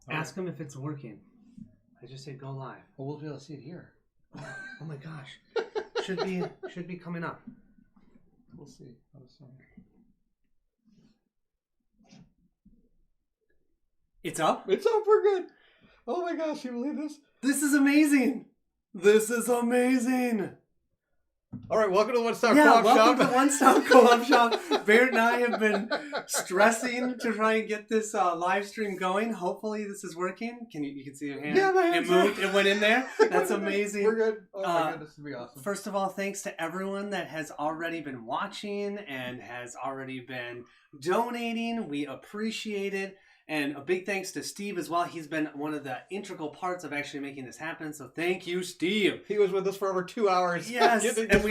Ask him if it's working. I just said go live. Well, we'll be able to see it here. Oh my gosh. should be coming up. We'll see. It's up? It's up. We're good. Oh my gosh, you believe this? This is amazing. This is amazing. All right, welcome to the One Stop Co-op Shop. Welcome to One Stop Co-op Shop. Bairnt and I have been stressing to try and get this live stream going. Hopefully this is working. You can see your hand? Yeah, my hand. It moved. It went in there. That's amazing. We're good. Oh my goodness, this will be awesome. First of all, thanks to everyone that has already been watching and has already been donating. We appreciate it. And a big thanks to Steve as well. He's been one of the integral parts of actually making this happen. So thank you, Steve. He was with us for over 2 hours. Yes. and we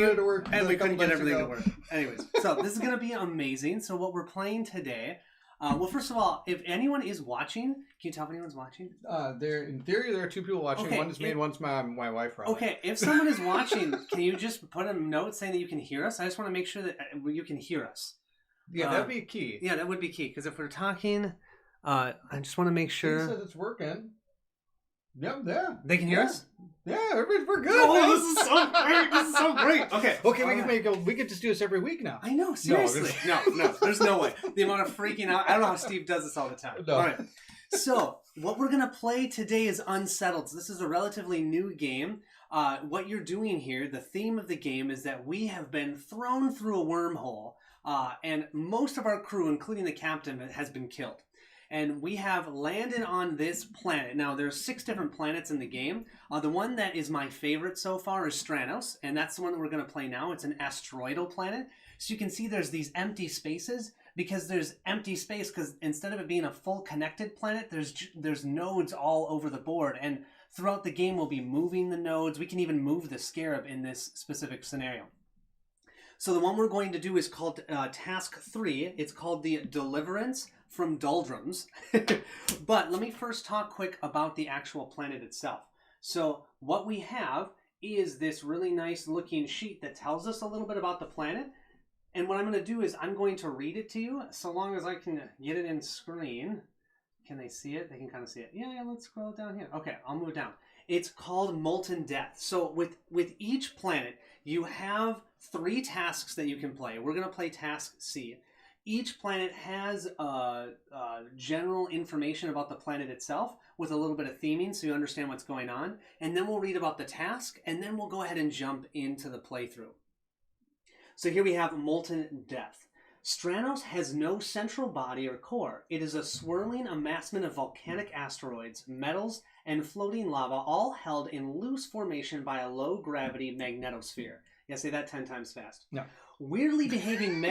couldn't get everything to work. Anyways, so this is going to be amazing. So what we're playing today, well, first of all, if anyone is watching, can you tell if anyone's watching? In theory, there are 2 people watching. Okay, one is me and one's my wife, probably. Okay, if someone is watching, can you just put a note saying that you can hear us? I just want to make sure that you can hear us. Yeah, that would be key. Yeah, that would be key. Because if we're talking... I just want to make sure. He says it's working. Yep, yeah. They can hear us? Yeah, we're good. Oh, this is so great. This is so great. Okay. Okay, we could just do this every week now. I know, seriously. No, there's no way. The amount of freaking out. I don't know how Steve does this all the time. No. All right. So, what we're going to play today is Unsettled. So this is a relatively new game. What you're doing here, the theme of the game is that we have been thrown through a wormhole, and most of our crew, including the captain, has been killed. And we have landed on this planet. Now, there's 6 different planets in the game. The one that is my favorite so far is Stranos, and that's the one that we're going to play now. It's an asteroidal planet. So you can see there's these empty spaces, because there's empty space, because instead of it being a full connected planet, there's nodes all over the board. And throughout the game, we'll be moving the nodes. We can even move the scarab in this specific scenario. So the one we're going to do is called Task 3. It's called the Deliverance from Doldrums. But let me first talk quick about the actual planet itself. So what we have is this really nice looking sheet that tells us a little bit about the planet. And what I'm going to do is I'm going to read it to you, so long as I can get it in screen. Can they see it? They can kind of see it. Yeah, let's scroll down here. Okay, I'll move down. It's called Molten Death. So with each planet, you have 3 tasks that you can play. We're going to play Task C. Each planet has general information about the planet itself with a little bit of theming so you understand what's going on. And then we'll read about the task, and then we'll go ahead and jump into the playthrough. So here we have Molten Death. Stranos has no central body or core. It is a swirling amassment of volcanic asteroids, metals, and floating lava, all held in loose formation by a low-gravity magnetosphere. Yeah, say that 10 times fast. No. Weirdly behaving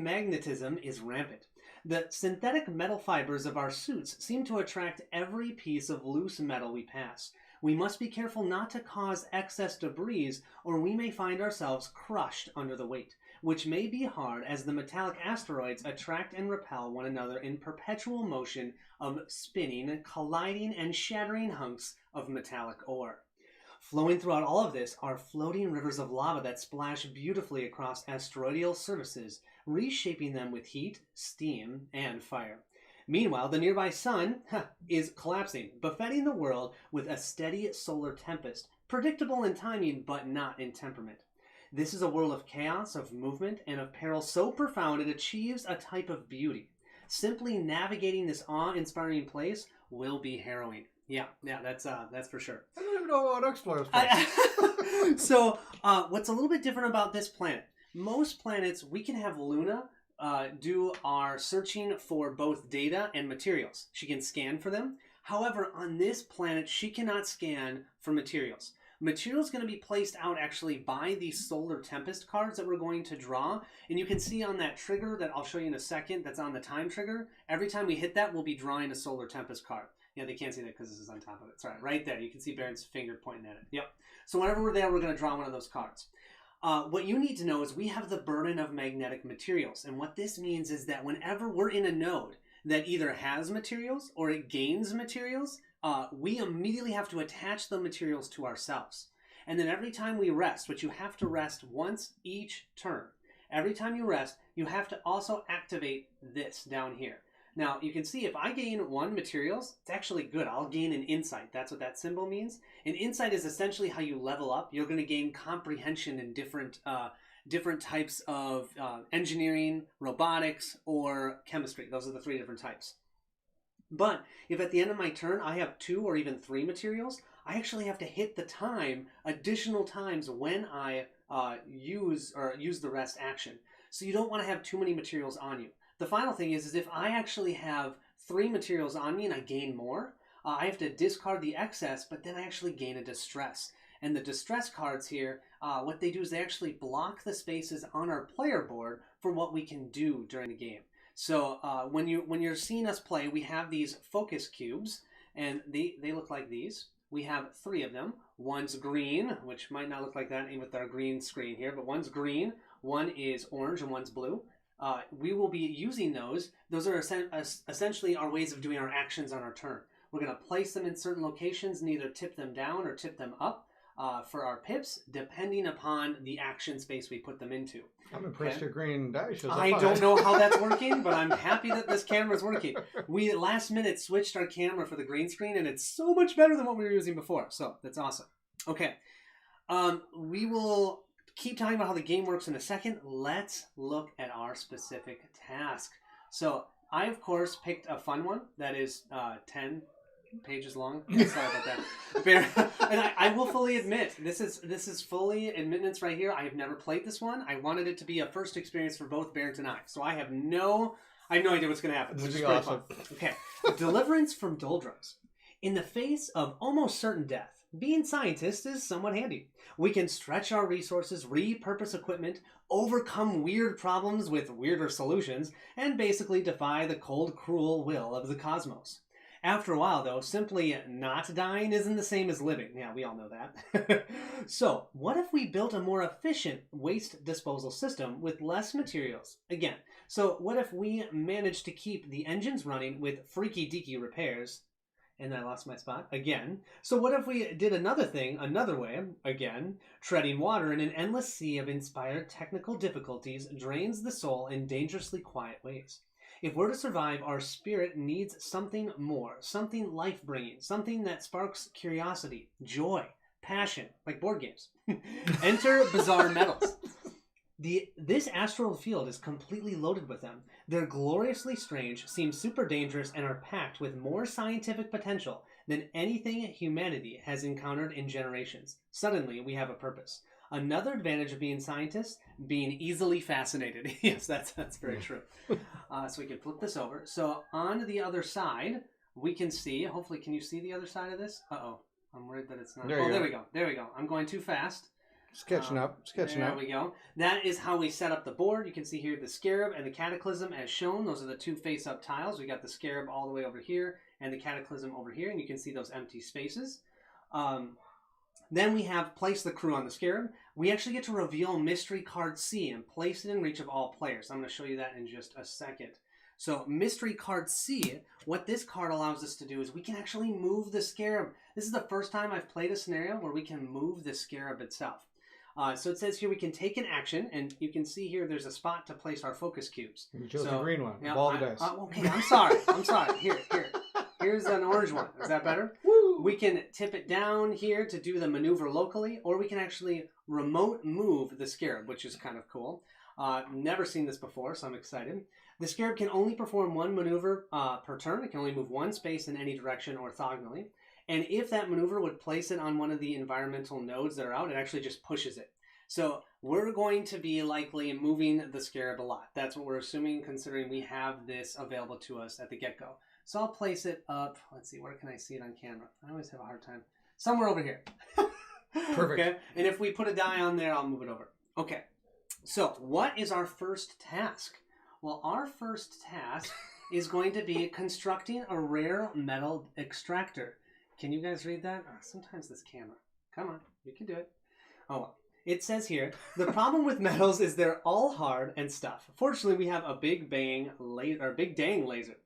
magnetism is rampant. The synthetic metal fibers of our suits seem to attract every piece of loose metal we pass. We must be careful not to cause excess debris, or we may find ourselves crushed under the weight, which may be hard as the metallic asteroids attract and repel one another in perpetual motion of spinning, colliding, and shattering hunks of metallic ore. Flowing throughout all of this are floating rivers of lava that splash beautifully across asteroidal surfaces, reshaping them with heat, steam, and fire. Meanwhile, the nearby sun is collapsing, buffeting the world with a steady solar tempest, predictable in timing but not in temperament. This is a world of chaos, of movement, and of peril so profound it achieves a type of beauty. Simply navigating this awe-inspiring place will be harrowing. Yeah, that's for sure. I don't even know how to explore this place. So, what's a little bit different about this planet? Most planets, we can have Luna do our searching for both data and materials. She can scan for them. However, on this planet, she cannot scan for materials. Material is going to be placed out actually by these Solar Tempest cards that we're going to draw. And you can see on that trigger that I'll show you in a second that's on the time trigger, every time we hit that, we'll be drawing a Solar Tempest card. Yeah, they can't see that because this is on top of it. Sorry, right there. You can see Bairnt's finger pointing at it. Yep. So whenever we're there, we're going to draw one of those cards. What you need to know is we have the burden of magnetic materials. And what this means is that whenever we're in a node that either has materials or it gains materials, we immediately have to attach the materials to ourselves. And then every time we rest, which you have to rest once each turn, every time you rest, you have to also activate this down here. Now, you can see if I gain 1 materials, it's actually good. I'll gain an insight. That's what that symbol means. An insight is essentially how you level up. You're going to gain comprehension in different types of engineering, robotics, or chemistry. Those are the 3 different types. But if at the end of my turn I have 2 or even 3 materials, I actually have to hit the time additional times when I use the rest action. So you don't want to have too many materials on you. The final thing is if I actually have 3 materials on me and I gain more, I have to discard the excess, but then I actually gain a distress. And the distress cards here, what they do is they actually block the spaces on our player board for what we can do during the game. So when you're seeing us play, we have these focus cubes, and they look like these. We have 3 of them. One's green, which might not look like that with our green screen here, but one's green, one is orange, and one's blue. We will be using those. Those are essentially our ways of doing our actions on our turn. We're going to place them in certain locations and either tip them down or tip them up for our pips, depending upon the action space we put them into. I'm impressed your green dice. I don't know how that's working, but I'm happy that this camera is working. We last minute switched our camera for the green screen, and it's so much better than what we were using before. So that's awesome. Okay, we will keep talking about how the game works in a second. Let's look at our specific task. So I, of course, picked a fun one that is 10 pages long. Sorry about that. And I will fully admit, this is fully admittance right here. I have never played this one. I wanted it to be a first experience for both Bairnt and I. So I have no idea what's going to happen. Which is awesome. Okay. Deliverance from doldrums. In the face of almost certain death, being scientists is somewhat handy. We can stretch our resources, repurpose equipment, overcome weird problems with weirder solutions, and basically defy the cold, cruel will of the cosmos. After a while, though, simply not dying isn't the same as living. Yeah, we all know that. So, what if we built a more efficient waste disposal system with less materials? Again, so what if we managed to keep the engines running with freaky deaky repairs? And I lost my spot again. So what if we did another thing, another way, again, treading water in an endless sea of inspired technical difficulties drains the soul in dangerously quiet ways. If we're to survive, our spirit needs something more, something life-bringing, something that sparks curiosity, joy, passion, like board games. Enter bizarre metals. This astral field is completely loaded with them. They're gloriously strange, seem super dangerous, and are packed with more scientific potential than anything humanity has encountered in generations. Suddenly, we have a purpose. Another advantage of being scientists, being easily fascinated. Yes, that's very true. So we can flip this over. So on the other side, we can see, hopefully, can you see the other side of this? Uh-oh, I'm worried that it's not. There we go. There we go. I'm going too fast. Sketching up. There we go. That is how we set up the board. You can see here the scarab and the cataclysm as shown. Those are the 2 face-up tiles. We got the scarab all the way over here and the cataclysm over here, and you can see those empty spaces. Then we have place the crew on the scarab. We actually get to reveal mystery card C and place it in reach of all players. I'm going to show you that in just a second. So mystery card C, what this card allows us to do is we can actually move the scarab. This is the first time I've played a scenario where we can move the scarab itself. So it says here we can take an action, and you can see here there's a spot to place our focus cubes. You chose the green one. Yeah, Ball the dice. Okay, I'm sorry. Here's an orange one. Is that better? Woo! We can tip it down here to do the maneuver locally, or we can actually remote move the scarab, which is kind of cool. Never seen this before, so I'm excited. The scarab can only perform 1 maneuver per turn. It can only move 1 space in any direction orthogonally. And if that maneuver would place it on one of the environmental nodes that are out, it actually just pushes it. So we're going to be likely moving the scarab a lot. That's what we're assuming, considering we have this available to us at the get-go. So I'll place it up. Let's see, where can I see it on camera? I always have a hard time. Somewhere over here. Perfect. Okay. And if we put a die on there, I'll move it over. Okay. So what is our first task? Well, our first task is going to be constructing a rare metal extractor. Can you guys read that? Oh, sometimes this camera. Come on, you can do it. Oh, well. It says here, the problem with metals is they're all hard and stuff. Fortunately, we have a big dang laser.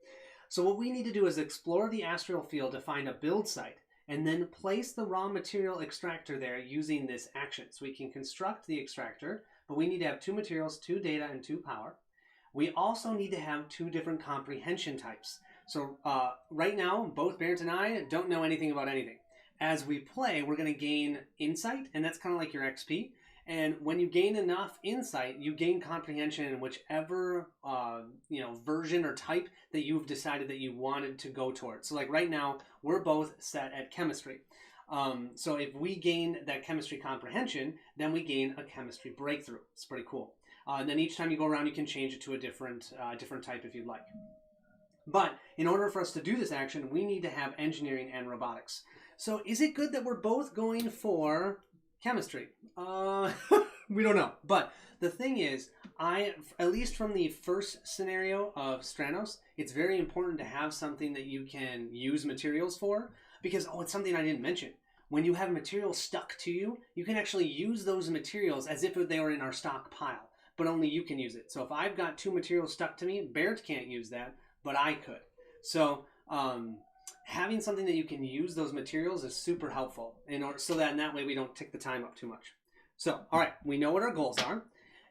So what we need to do is explore the astral field to find a build site and then place the raw material extractor there using this action. So we can construct the extractor, but we need to have 2 materials, 2 data, and 2 power. We also need to have 2 different comprehension types. So right now, both Bairnt and I don't know anything about anything. As we play, we're going to gain insight, and that's kind of like your XP. And when you gain enough insight, you gain comprehension in whichever version or type that you've decided that you wanted to go towards. So like right now, we're both set at chemistry. So if we gain that chemistry comprehension, then we gain a chemistry breakthrough. It's pretty cool. And then each time you go around, you can change it to a different type if you'd like. But in order for us to do this action, we need to have engineering and robotics. So is it good that we're both going for chemistry? We don't know. But the thing is, at least from the first scenario of Stranos, it's very important to have something that you can use materials for. Because, it's something I didn't mention. When you have materials stuck to you, you can actually use those materials as if they were in our stockpile. But only you can use it. So if I've got 2 materials stuck to me, Bairnt can't use that, but I could. So having something that you can use those materials is super helpful so that in that way we don't tick the time up too much. So, all right, we know what our goals are.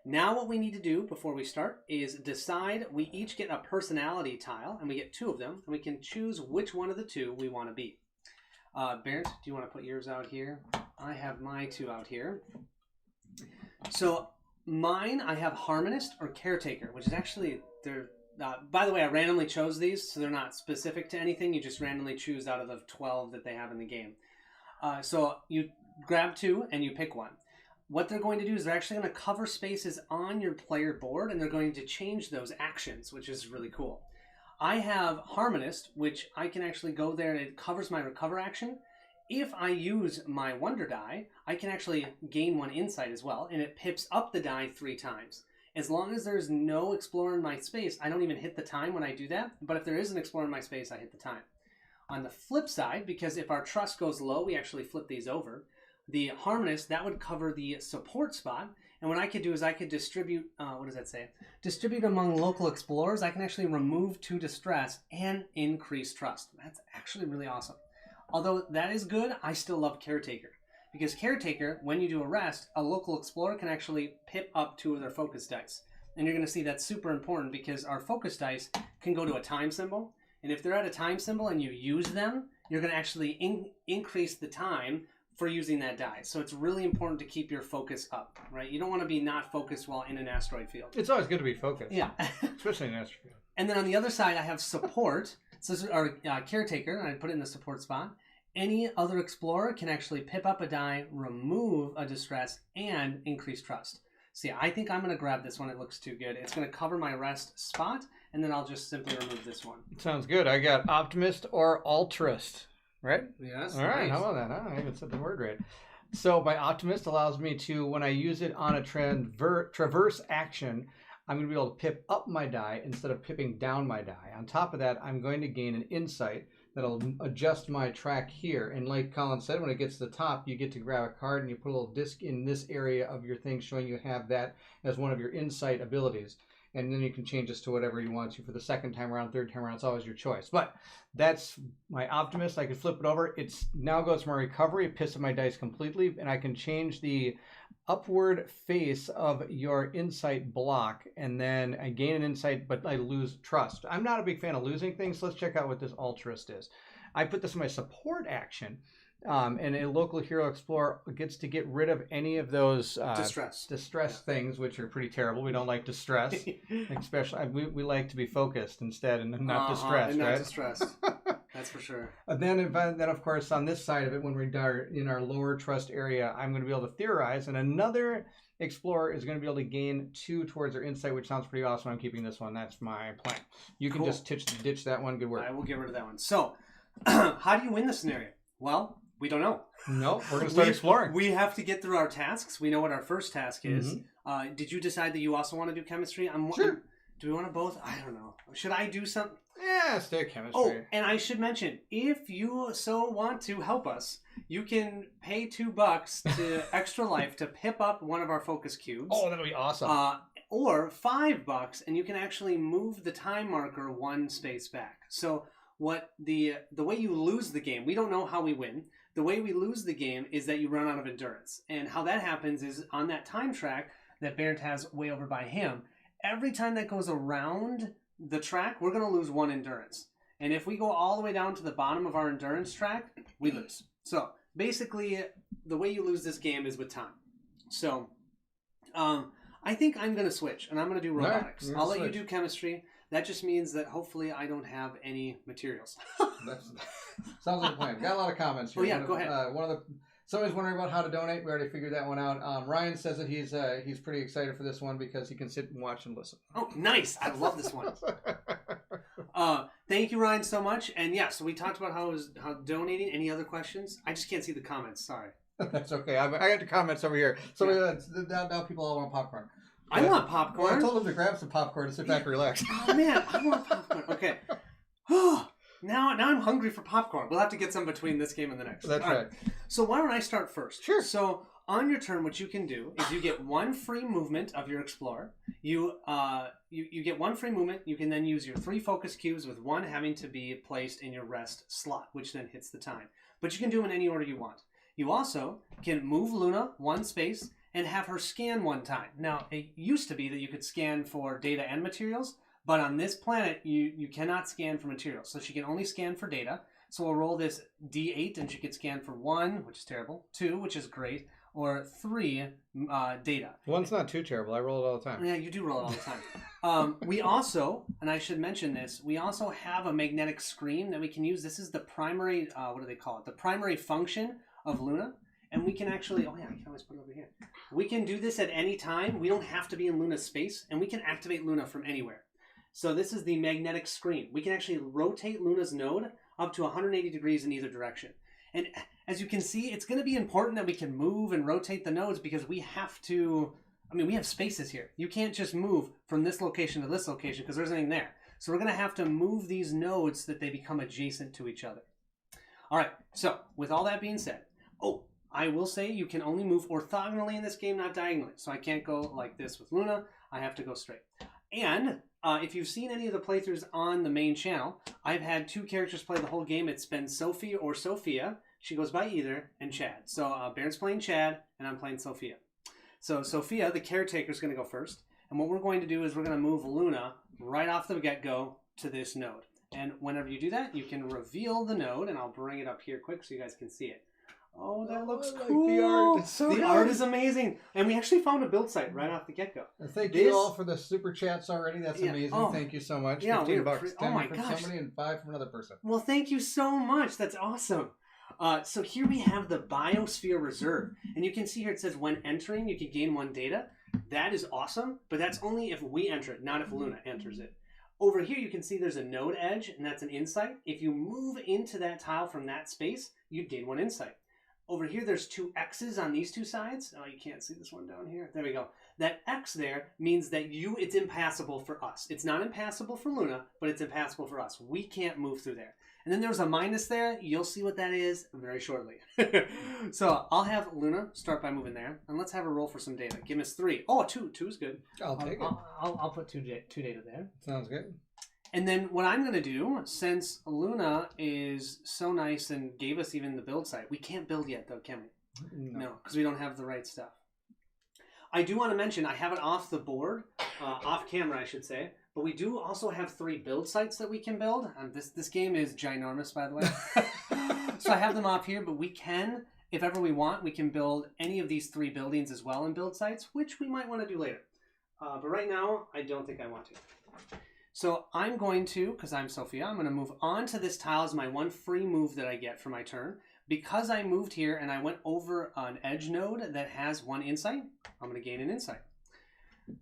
Now what we need to do before we start is decide. We each get a personality tile, and we get 2 of them, and we can choose which one of the 2 we want to be. Bairnt, do you want to put yours out here? I have my 2 out here. So mine, I have Harmonist or Caretaker, which is actually, by the way, I randomly chose these, so they're not specific to anything. You just randomly choose out of the 12 that they have in the game. So you grab 2 and you pick one. What they're going to do is they're actually going to cover spaces on your player board, and they're going to change those actions, which is really cool. I have Harmonist, which I can actually go there and it covers my recover action. If I use my Wonder die, I can actually gain 1 insight as well, and it pips up the die 3 times. As long as there's no Explorer in my space, I don't even hit the time when I do that, but if there is an Explorer in my space, I hit the time. On the flip side, because if our trust goes low, we actually flip these over. The Harmonist, that would cover the support spot, and what I could do is I could distribute, what does that say? Distribute among local explorers. I can actually remove 2 distress and increase trust. That's actually really awesome. Although that is good, I still love Caretaker. Because Caretaker, when you do a rest, a local explorer can actually pip up 2 of their focus dice. And you're going to see that's super important because our focus dice can go to a time symbol. And if they're at a time symbol and you use them, you're going to actually increase the time for using that die. So it's really important to keep your focus up, right? You don't want to be not focused while in an asteroid field. It's always good to be focused. Yeah. Especially in an asteroid field. And then on the other side, I have support. So this is our Caretaker, and I put it in the support spot. Any other explorer can actually pip up a die, remove a distress, and increase trust. So yeah, I think I'm going to grab this one. It looks too good. It's going to cover my rest spot, and then I'll just simply remove this one. Sounds good. I got Optimist or Altruist. Right? Yes. All right. Nice. How about that? I even said the word right. So my Optimist allows me to, when I use it on a traverse action, I'm going to be able to pip up my die instead of pipping down my die. On top of that, I'm going to gain an insight that'll adjust my track here. And like Colin said, when it gets to the top, you get to grab a card and you put a little disc in this area of your thing showing you have that as one of your insight abilities. And then you can change this to whatever you want to for the second time around, third time around. It's always your choice. But that's my Optimist. I can flip it over. It's now goes to my recovery. It pisses my dice completely. And I can change the upward face of your insight block. And then I gain an insight, but I lose trust. I'm not a big fan of losing things. So let's check out what this Altruist is. I put this in my support action. And a local hero explorer gets to get rid of any of those distress things, which are pretty terrible. We don't like distress, especially we like to be focused instead and not distressed, and not right? distressed. That's for sure. And then of course, on this side of it, when we're in our lower trust area, I'm going to be able to theorize, and another explorer is going to be able to gain 2 towards their insight, which sounds pretty awesome. I'm keeping this one. That's my plan. You can just ditch that one. Good work. I will get rid of that one. So, how do you win the scenario? Well, we don't know. No, we're going to start exploring. We have to get through our tasks. We know what our first task is. Mm-hmm. Did you decide that you also want to do chemistry? Sure. Do we want to both? I don't know. Should I do something? Yeah, stay chemistry. Oh, and I should mention, if you so want to help us, you can pay $2 to Extra Life to pip up one of our focus cubes. Oh, that'll be awesome. Or $5, and you can actually move the time marker 1 space back. So what the way you lose the game, we don't know how we win. The way we lose the game is that you run out of endurance. And how that happens is on that time track that Bairnt has way over by him, every time that goes around the track, we're going to lose 1 endurance. And if we go all the way down to the bottom of our endurance track, we lose. So basically, the way you lose this game is with time. So I think I'm going to switch, and I'm going to do robotics. Right, I'll let you do chemistry. That just means that hopefully I don't have any materials. Sounds like a plan. Got a lot of comments here. Oh, yeah, go ahead. Somebody's wondering about how to donate. We already figured that one out. Ryan says that he's pretty excited for this one because he can sit and watch and listen. Oh, nice. I love this one. Thank you, Ryan, so much. And yeah, so we talked about how donating. Any other questions? I just can't see the comments. Sorry. That's okay. I got the comments over here. So now people all want popcorn. I want popcorn. Well, I told them to grab some popcorn and sit back and relax. Oh, man. I want popcorn. Okay. Now I'm hungry for popcorn. We'll have to get some between this game and the next. That's right. So why don't I start first? Sure. So on your turn, what you can do is you get 1 free movement of your explorer. You get 1 free movement. You can then use your 3 focus cubes, with 1 having to be placed in your rest slot, which then hits the time. But you can do them in any order you want. You also can move Luna 1 space and have her scan 1 time. Now, it used to be that you could scan for data and materials, but on this planet, you cannot scan for materials. So she can only scan for data. So we'll roll this D8, and she can scan for 1, which is terrible, 2, which is great, or 3 data. 1's not too terrible. I roll it all the time. Yeah, you do roll it all the time. We also, and I should mention this, we also have a magnetic screen that we can use. This is the primary, what do they call it? The primary function of Luna. And we can actually, oh yeah, I can always put it over here. We can do this at any time. We don't have to be in Luna's space, and we can activate Luna from anywhere. So this is the magnetic screen. We can actually rotate Luna's node up to 180 degrees in either direction. And as you can see, it's going to be important that we can move and rotate the nodes, because we have to, we have spaces here. You can't just move from this location to this location because there's nothing there. So we're going to have to move these nodes so that they become adjacent to each other. All right, so with all that being said, I will say you can only move orthogonally in this game, not diagonally. So I can't go like this with Luna. I have to go straight. And if you've seen any of the playthroughs on the main channel, I've had 2 characters play the whole game. It's been Sophie or Sophia. She goes by either, and Chad. So Bairnt's playing Chad, and I'm playing Sophia. So Sophia, the caretaker, is going to go first. And what we're going to do is we're going to move Luna right off the get-go to this node. And whenever you do that, you can reveal the node, and I'll bring it up here quick so you guys can see it. Oh, that looks cool. The art. It's so the art is amazing. And we actually found a build site right off the get-go. Thank you all for the super chats already. That's amazing. Oh, thank you so much. Yeah, $15, 10 my from gosh. somebody and 5 from another person. Well, thank you so much. That's awesome. So here we have the Biosphere Reserve. And you can see here it says when entering, you can gain 1 data. That is awesome, but that's only if we enter it, not if Luna enters it. Over here, you can see there's a node edge, and that's an insight. If you move into that tile from that space, you'd gain 1 insight. Over here, there's 2 X's on these 2 sides. Oh, you can't see this one down here. There we go. That X there means that it's impassable for us. It's not impassable for Luna, but it's impassable for us. We can't move through there. And then there's a minus there. You'll see what that is very shortly. So I'll have Luna start by moving there. And let's have her roll for some data. Give us 3. Oh, 2. 2 is good. I'll take it. I'll put 2 data there. Sounds good. And then what I'm going to do, since Luna is so nice and gave us even the build site, we can't build yet though, can we? No, because we don't have the right stuff. I do want to mention, I have it off the board, off camera I should say, but we do also have 3 build sites that we can build. This game is ginormous, by the way. So I have them off here, but we can, if ever we want, we can build any of these 3 buildings as well in build sites, which we might want to do later. But right now, I don't think I want to. So I'm going to, because I'm Sophia, I'm going to move on to this tile as my 1 free move that I get for my turn. Because I moved here and I went over an edge node that has 1 insight, I'm going to gain an insight.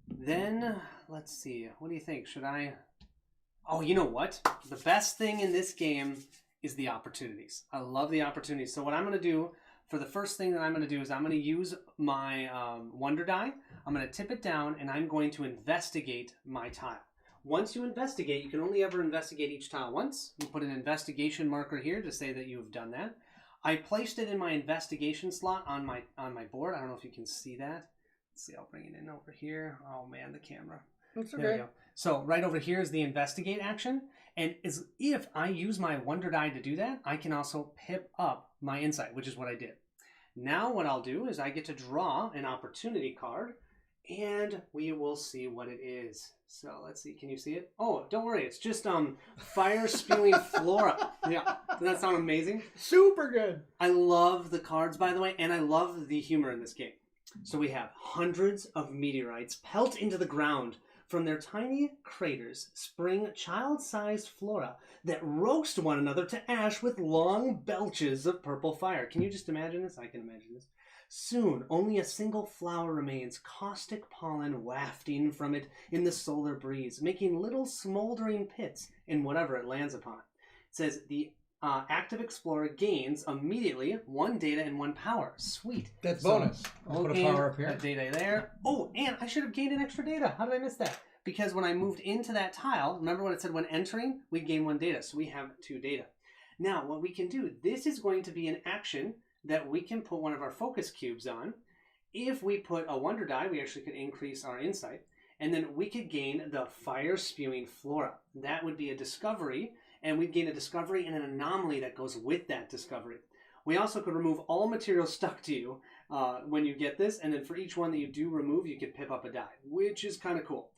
Then, let's see, what do you think? Should I... Oh, you know what? The best thing in this game is the opportunities. I love the opportunities. So what I'm going to do, for the first thing that I'm going to do is I'm going to use my Wonder Die. I'm going to tip it down and I'm going to investigate my tile. Once you investigate, you can only ever investigate each tile once. You put an investigation marker here to say that you have done that. I placed it in my investigation slot on my board. I don't know if you can see that. Let's see, I'll bring it in over here. Oh man, the camera. That's okay. There we go. So right over here is the investigate action. And if I use my Wonder Die to do that, I can also pip up my insight, which is what I did. Now what I'll do is I get to draw an opportunity card. and we will see what it is. So let's see. Can you see it? Oh, don't worry. It's just fire spewing flora. Yeah. Does that sound amazing? Super good. I love the cards, by the way, and I love the humor in this game. So we have hundreds of meteorites pelt into the ground. From their tiny craters spring child-sized flora that roast one another to ash with long belches of purple fire. Can you just imagine this? I can imagine this. Soon, only a single flower remains, caustic pollen wafting from it in the solar breeze, making little smoldering pits in whatever it lands upon. It says the active explorer gains immediately 1 data and 1 power. Sweet. That's bonus. I'll put a power up here. A data there. Oh, and I should have gained an extra data. How did I miss that? Because when I moved into that tile, remember what it said when entering? We gain 1 data, so we have 2 data. Now, what we can do, this is going to be an action that we can put one of our focus cubes on. If we put a wonder die, we actually could increase our insight, and then we could gain the fire spewing flora. That would be a discovery, and we'd gain a discovery and an anomaly that goes with that discovery. We also could remove all materials stuck to you when you get this, and then for each one that you do remove, you could pip up a die, which is kind of cool.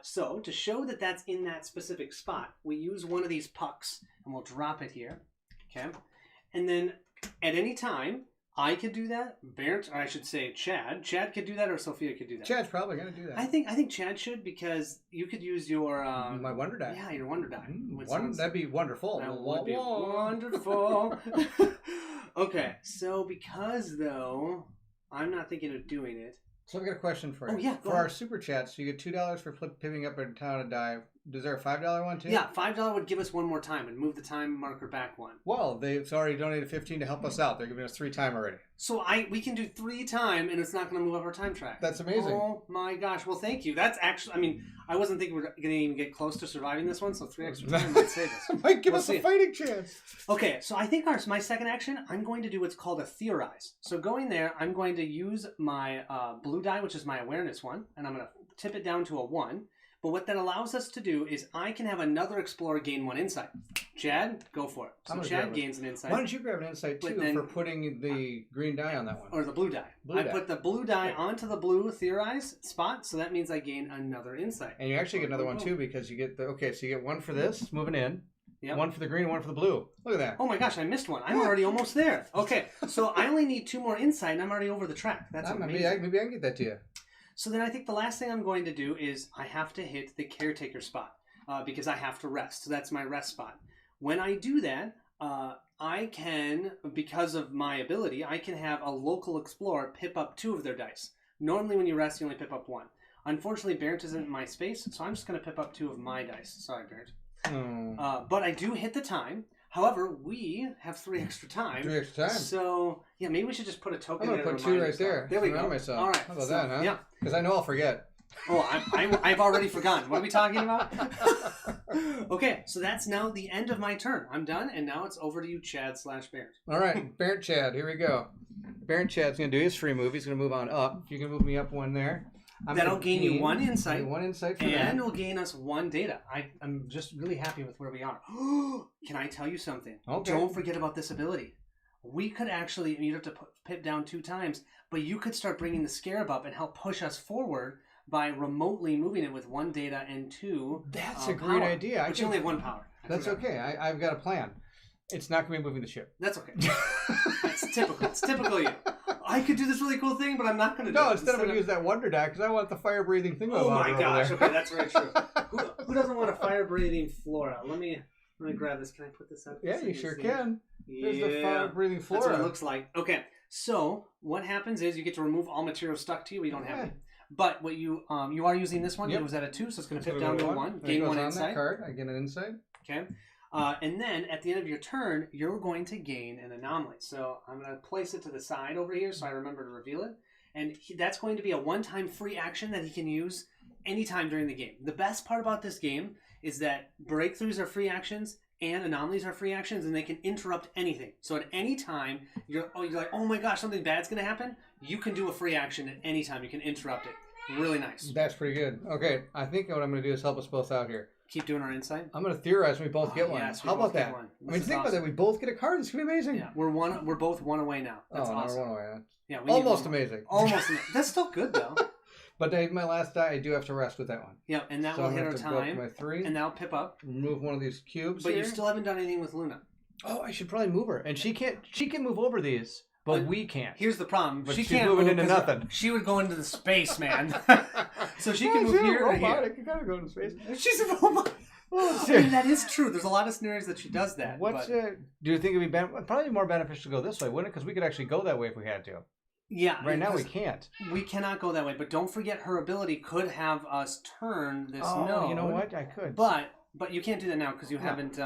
So to show that that's in that specific spot, we use one of these pucks, and we'll drop it here, okay? And then at any time, I could do that. Bairnt, or I should say Chad. Chad could do that, or Sophia could do that. Chad's probably going to do that. I think Chad should, because you could use your... my wonder die. Yeah, your wonder die. That'd be wonderful. That would be wonderful. Okay, so because, though, I'm not thinking of doing it. So I've got a question for you. Oh, yeah, for our super chats, so you get $2 for pipping up a town and die. Is there a $5 one too? Yeah, $5 would give us 1 more time and move the time marker back 1. Well, they've already donated $15 to help us out. They're giving us 3 time already. So we can do 3 time, and it's not going to move up our time track. That's amazing. Oh my gosh! Well, thank you. That's actually, I mean, I wasn't thinking we were going to even get close to surviving this one. So 3 extra time might save us. Might give us a fighting chance. Okay, so I think my second action, I'm going to do what's called a theorize. So going there, I'm going to use my blue die, which is my awareness one, and I'm going to tip it down to a 1. But what that allows us to do is I can have another explorer gain 1 insight. Chad, go for it. So Chad gains an insight. Why don't you grab an insight too for putting the green die on that one? Or the blue die. I put the blue die onto the blue theorize spot, so that means I gain another insight. And you actually get another one too, because you get so you get 1 for this, moving in. Yep. 1 for the green, 1 for the blue. Look at that. Oh my gosh, I missed one. I'm already almost there. Okay, so I only need 2 more insight, and I'm already over the track. That's amazing. Maybe I can get that to you. So then I think the last thing I'm going to do is I have to hit the caretaker spot because I have to rest. So that's my rest spot. When I do that, I can, because of my ability, I can have a local explorer pip up 2 of their dice. Normally when you rest, you only pip up 1. Unfortunately, Bairnt isn't in my space, so I'm just going to pip up 2 of my dice. Sorry, Bairnt. But I do hit the time. However, we have 3 extra time. 3 extra time. So, yeah, maybe we should just put a token there. I'm going to put 2 right there. There we go. Myself. All right. How about that, huh? Yeah. Because I know I'll forget. Oh, I've already forgotten. What are we talking about? Okay, so that's now the end of my turn. I'm done, and now it's over to you, Chad/Bairnt. All right, Bairnt Chad, here we go. Bairnt Chad's going to do his free move. He's going to move on up. You can move me up 1 there. That'll gain you 1 insight. 1 insight for and that. And it'll gain us 1 data. I'm just really happy with where we are. Can I tell you something? Okay. Don't forget about this ability. We could actually, you'd have to pip down 2 times, but you could start bringing the scarab up and help push us forward by remotely moving it with 1 data and 2 That's a great idea. But you only have 1 power. That's okay. I've got a plan. It's not going to be moving the ship. That's okay. That's typical. It's typical you. I could do this really cool thing, but I'm not going to do it. No, instead I'm going to use that wonder die because I want the fire-breathing thing. Oh my gosh. Okay, that's very true. Who doesn't want a fire-breathing flora? Let me grab this. Can I put this up? Yeah, you sure can. Yeah. There's the fire-breathing flora. That's what it looks like. Okay, so what happens is you get to remove all materials stuck to you. We don't have it. But what you are using this one. Yep. It was at a 2, so it's going to tip down to a 1. Gain 1 insight. That card. I get an insight. Okay. And then at the end of your turn, you're going to gain an anomaly. So I'm going to place it to the side over here so I remember to reveal it. And that's going to be a 1-time free action that he can use anytime during the game. The best part about this game is that breakthroughs are free actions and anomalies are free actions, and they can interrupt anything. So at any time, you're like, oh my gosh, something bad's going to happen. You can do a free action at any time. You can interrupt it. Really nice. That's pretty good. Okay, I think what I'm going to do is help us both out here. Keep doing our insight. I'm going to theorize we both get one. Yes, how about that? Think about that. We both get a card. It's going to be amazing. Yeah, we're both 1 away now. That's awesome. We're 1 away. Yeah, almost amazing. Almost amazing. That's still good though. But my last die, I do have to rest with that one. Yep, and that So will I'm hit gonna our have to go up to time. my 3. And that'll pip up. Remove one of these cubes. But here. you still haven't done anything with Luna. Oh, I should probably move her. And she can move over these, but we can't. Here's the problem. But she she's can't moving move into nothing. She would go into the space, man. So she can move here or here. You gotta go into space. She's a robot. I mean, that is true. There's a lot of scenarios that she does that. Do you think it'd be probably more beneficial to go this way, wouldn't it? Because we could actually go that way if we had to. Yeah. Right now we can't. We cannot go that way. But don't forget, her ability could have us turn this node. Oh, you know what? I could. But you can't do that now because you haven't.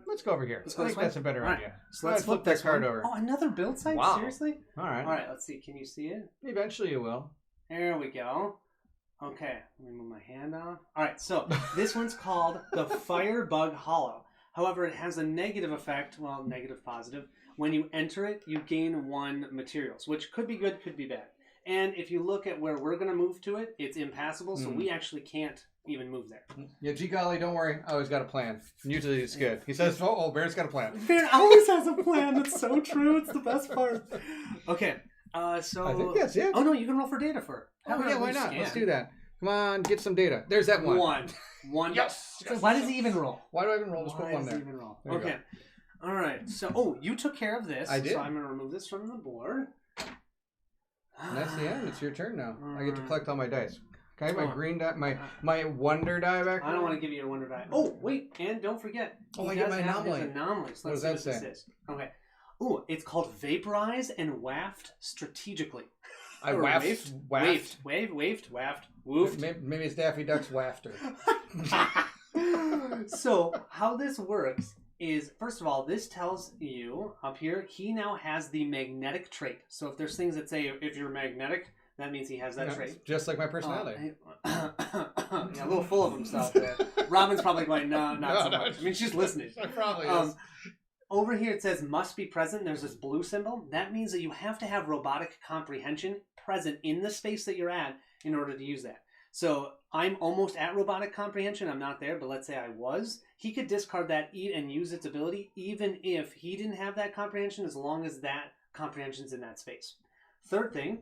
Let's go over here. Let's go I think that's a better idea. Right. So let's flip that card over. Oh, another build site? Wow. Seriously? All right. All right. Let's see. Can you see it? Eventually you will. There we go. Okay, let me move my hand off. All right, so this one's called the Firebug Hollow. However, it has a negative effect, well, negative, positive. When you enter it, you gain 1 materials, which could be good, could be bad. And if you look at where we're going to move to it, it's impassable, so we actually can't even move there. Yeah, G Golly, don't worry. I always got a plan. Usually it's good. He says, oh, Bairnt's got a plan. Bairnt always has a plan. That's so true. It's the best part. Okay, so... I think that's it. Oh, no, you can roll for data for her. Oh, yeah, why not? Let's do that. Come on, get some data. There's that one. One. Yes. Why does he even roll? Why do I even roll? Just put Why one does there. he even roll? There you Okay. go. All right. So, you took care of this. I did. So I'm going to remove this from the board. And that's the end. It's your turn now. I get to Alright. collect all my dice. Can I have my green die, my wonder die back? I don't want to give you your wonder die. Oh, wait. And don't forget. Oh, he I get does my have his anomaly. anomalies. What Let's does see that what say? this is. Okay. Oh, it's called Vaporize and Waft Strategically. I Or waft. Waft. Woofed. Maybe it's Daffy Duck's wafter. So, how this works is, first of all, this tells you up here, he now has the magnetic trait. So if there's things that say if you're magnetic, that means he has that trait. Just like my personality. Yeah, a little full of himself there. Robin's probably going, no, not so much. I mean, she's listening. She probably is. Over here it says must be present. There's this blue symbol. That means that you have to have robotic comprehension present in the space that you're at in order to use that. So I'm almost at robotic comprehension. I'm not there, but let's say I was. He could discard that and use its ability even if he didn't have that comprehension, as long as that comprehension's in that space. Third thing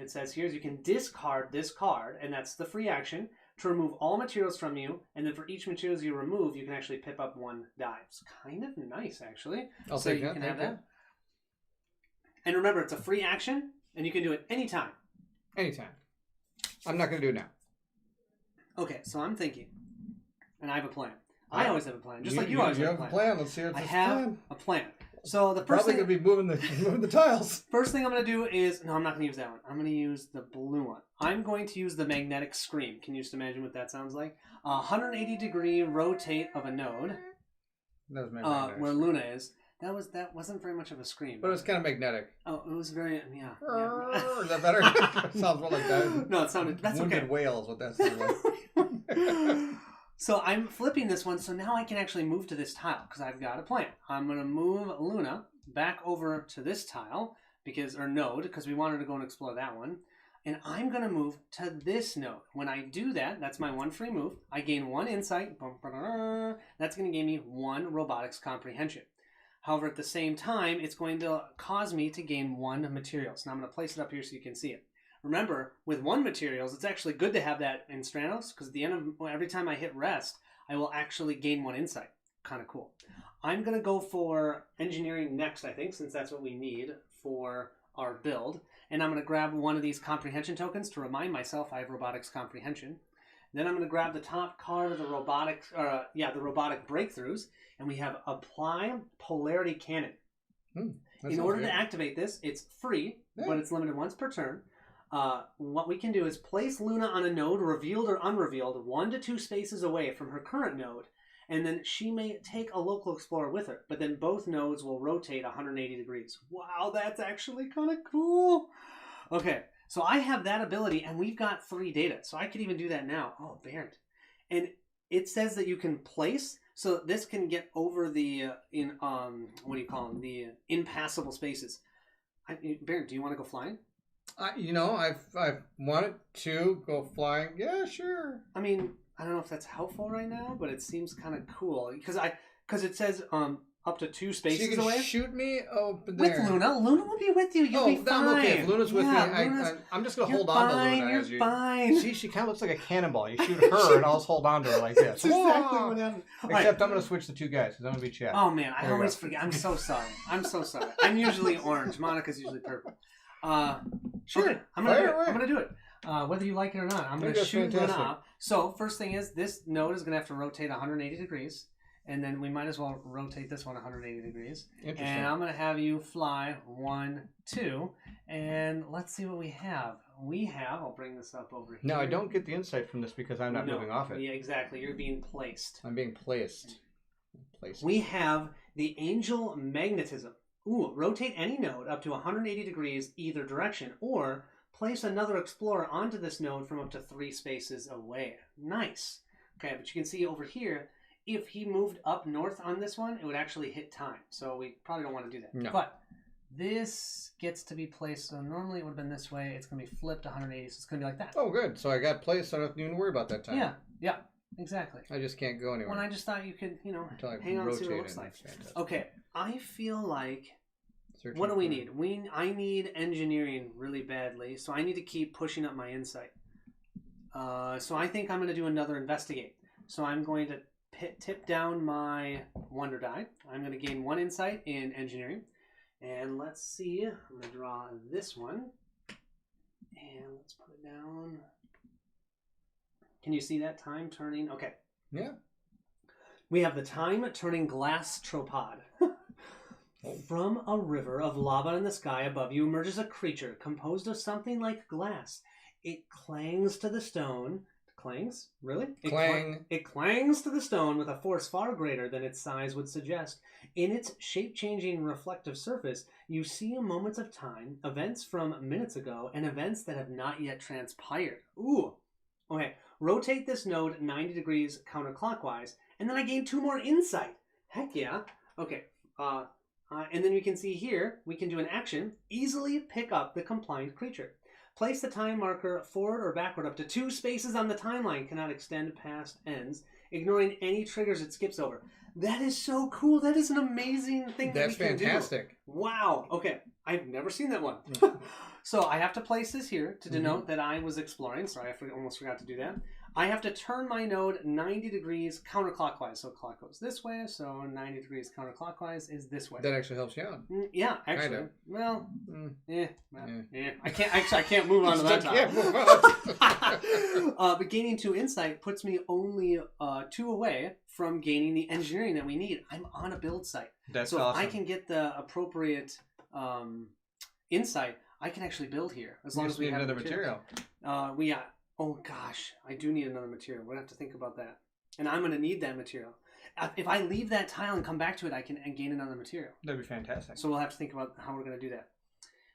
it says here is you can discard this card, and that's the free action, to remove all materials from you, and then for each materials you remove, you can actually pip up 1 die. It's kind of nice, actually. I'll so take you that. can Thank have you. that. And remember, it's a free action, and you can do it anytime. Anytime. I'm not going to do it now. Okay, so I'm thinking, and I have a plan. I always have a plan, just like you always have have a plan. Let's see what I this have plan. a plan. So the first Probably thing, going to be moving the tiles. first thing I'm going to do is, no, I'm not going to use that one. I'm going to use the blue one. I'm going to use the magnetic screen. Can you just imagine what that sounds like? 180-degree rotate of a node, That was magnetic. where Luna is. That wasn't very much of a scream. But it was kind of magnetic. Oh, it was very, yeah. Is that better? Sounds more like that. No, it sounded, that's Wounded okay. whales, what that sounds like. So I'm flipping this one, so now I can actually move to this tile, because I've got a plan. I'm going to move Luna back over to this tile, node, because we wanted to go and explore that one. And I'm going to move to this node. When I do that, that's my 1 free move. I gain 1 insight. That's going to give me 1 robotics comprehension. However, at the same time, it's going to cause me to gain 1 materials. Now I'm going to place it up here so you can see it. Remember, with 1 materials, it's actually good to have that in Stranos, because at the end of every time I hit rest, I will actually gain 1 insight. Kind of cool. I'm going to go for engineering next, I think, since that's what we need for our build. And I'm going to grab 1 of these comprehension tokens to remind myself I have robotics comprehension. Then I'm going to grab the top card of the robotic breakthroughs, and we have apply polarity cannon. In order to activate this, it's free, but it's limited once per turn. What we can do is place Luna on a node, revealed or unrevealed, 1 to 2 spaces away from her current node, and then she may take a local explorer with her, but then both nodes will rotate 180 degrees. Wow, that's actually kind of cool. Okay, so I have that ability, and we've got 3 data, so I could even do that now. Oh, Bairnt. And it says that you can place, so this can get over the, the impassable spaces. Bairnt, do you want to go flying? I've wanted to go flying. Yeah, sure. I mean, I don't know if that's helpful right now, but it seems kind of cool because it says up to 2 So spaces you can away. shoot me over there. With Luna. Luna will be with you. You'll be fine. Okay. If Luna's with me, Luna's, I'm just going to hold on to Luna. You're as you... fine. See, she kind of looks like a cannonball. You shoot her, and I'll just hold on to her like this. That's exactly what happened. Except I'm going to switch the 2 guys, because I'm going to be Chad. Oh, man. I always forget. I'm so sorry. I'm usually orange. Monica's usually purple. Sure. Okay, I'm going to do it. Whether you like it or not, I'm going to shoot Luna up. So, first thing is, this node is going to have to rotate 180 degrees. And then we might as well rotate this one 180 degrees. Interesting. And I'm going to have you fly 1, 2. And let's see what we have. I'll bring this up over here. No, I don't get the insight from this because I'm not moving off it. Yeah, exactly. You're being placed. I'm being placed. We have the Angel Magnetism. Ooh, rotate any node up to 180 degrees either direction, or place another explorer onto this node from up to 3 spaces away. Nice. Okay, but you can see over here, if he moved up north on this one, it would actually hit time. So we probably don't want to do that. No. But this gets to be placed. So normally it would have been this way. It's going to be flipped 180. So it's going to be like that. Oh, good. So I got placed. So I don't have to even worry about that time. Yeah, exactly. I just can't go anywhere. When I just thought you could, hang on and see what it looks like. Okay, I feel like... What do we need? I need engineering really badly. So I need to keep pushing up my insight. So I think I'm going to do another investigate. So I'm going to tip down my wonder die. I'm going to gain 1 insight in engineering. And let's see. I'm going to draw this one. And let's put it down. Can you see that time turning? Okay. Yeah. We have the time turning glass tropod. From a river of lava in the sky above you emerges a creature composed of something like glass. It clangs to the stone. Clangs? Really? It clangs to the stone with a force far greater than its size would suggest. In its shape-changing reflective surface, you see moments of time, events from minutes ago, and events that have not yet transpired. Ooh. Okay. Rotate this node 90 degrees counterclockwise, and then I gain 2 more insight. Heck yeah. Okay. And then you can see here, we can do an action, easily pick up the compliant creature. Place the time marker forward or backward up to 2 spaces on the timeline, cannot extend past ends, ignoring any triggers it skips over. That is so cool. That is an amazing thing that we can do. That's fantastic. Wow. Okay. I've never seen that one. So I have to place this here to denote that I was exploring. Sorry, I almost forgot to do that. I have to turn my node 90 degrees counterclockwise. So clock goes this way, so 90 degrees counterclockwise is this way. That actually helps you out. Yeah, actually. Kinda. Well, I can't move on to that time. But gaining 2 insight puts me only 2 away from gaining the engineering that we need. I'm on a build site. That's so awesome. if I can get the appropriate insight, I can actually build here as long as we have another material. Oh gosh, I do need another material. We're going to have to think about that. And I'm going to need that material. If I leave that tile and come back to it, I can gain another material. That'd be fantastic. So we'll have to think about how we're going to do that.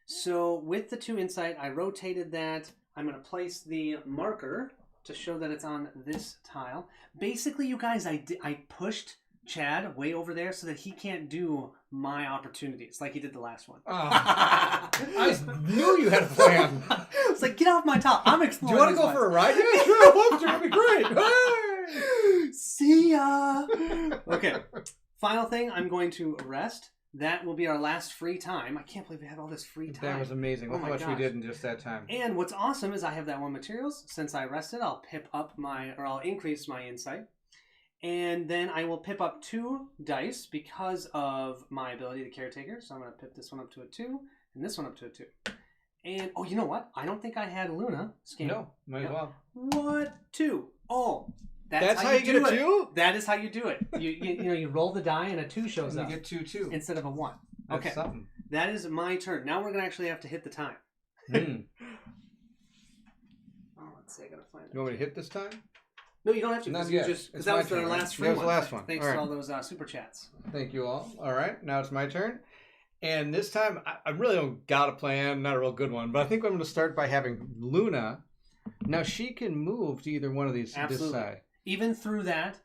So with the 2 insight, I rotated that. I'm going to place the marker to show that it's on this tile. Basically, you guys, I pushed Chad way over there so that he can't do my opportunities like he did the last one. I knew you had a plan. It's like, get off my top. I'm exploring. Do you want to go for a ride? Yeah, sure. I love it. It's going to be great. Hey! See ya. Okay. Final thing, I'm going to rest. That will be our last free time. I can't believe we had all this free time. That was amazing. Look how much we did in just that time. And what's awesome is I have that 1 materials. Since I rested, I'll I'll increase my insight. And then I will pip up 2 dice because of my ability to caretaker. So I'm going to pip this one up to a 2 and this one up to a 2. And, oh, you know what? I don't think I had Luna scan. No, might as well. What? 2. Oh, that's how you get a 2? That is how you do it. You roll the die and a 2 shows up. You get 2 too. Instead of a 1. That's okay. Something. That is my turn. Now we're going to actually have to hit the time. Oh, let's see. I got to find it. You want me to hit this time? No, you don't have to. Because that was the last free one. That was the last one. Thanks to all those super chats. Thank you all. All right. Now it's my turn. And this time, I really don't got a plan. Not a real good one. But I think I'm going to start by having Luna. Now, she can move to either one of these. Absolutely. This side. Even through that.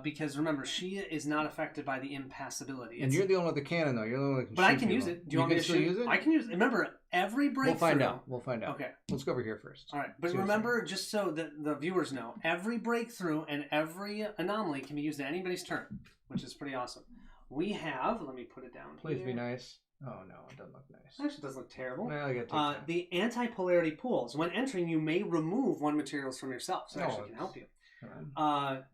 Because remember, she is not affected by the impassibility. And you're the only one with the cannon, though. You're the only one that can But I can use it. Do you want me to still use it? I can use it. Remember, every breakthrough... We'll find out. Okay. Let's go over here first. All right. But remember, just so that the viewers know, every breakthrough and every anomaly can be used at anybody's turn, which is pretty awesome. we have, let me put it down Please here. be nice. Oh no, it doesn't look nice. Actually, it doesn't look terrible. No, I gotta take time. The anti-polarity pools. When entering, you may remove one materials from yourself, so it actually can help you.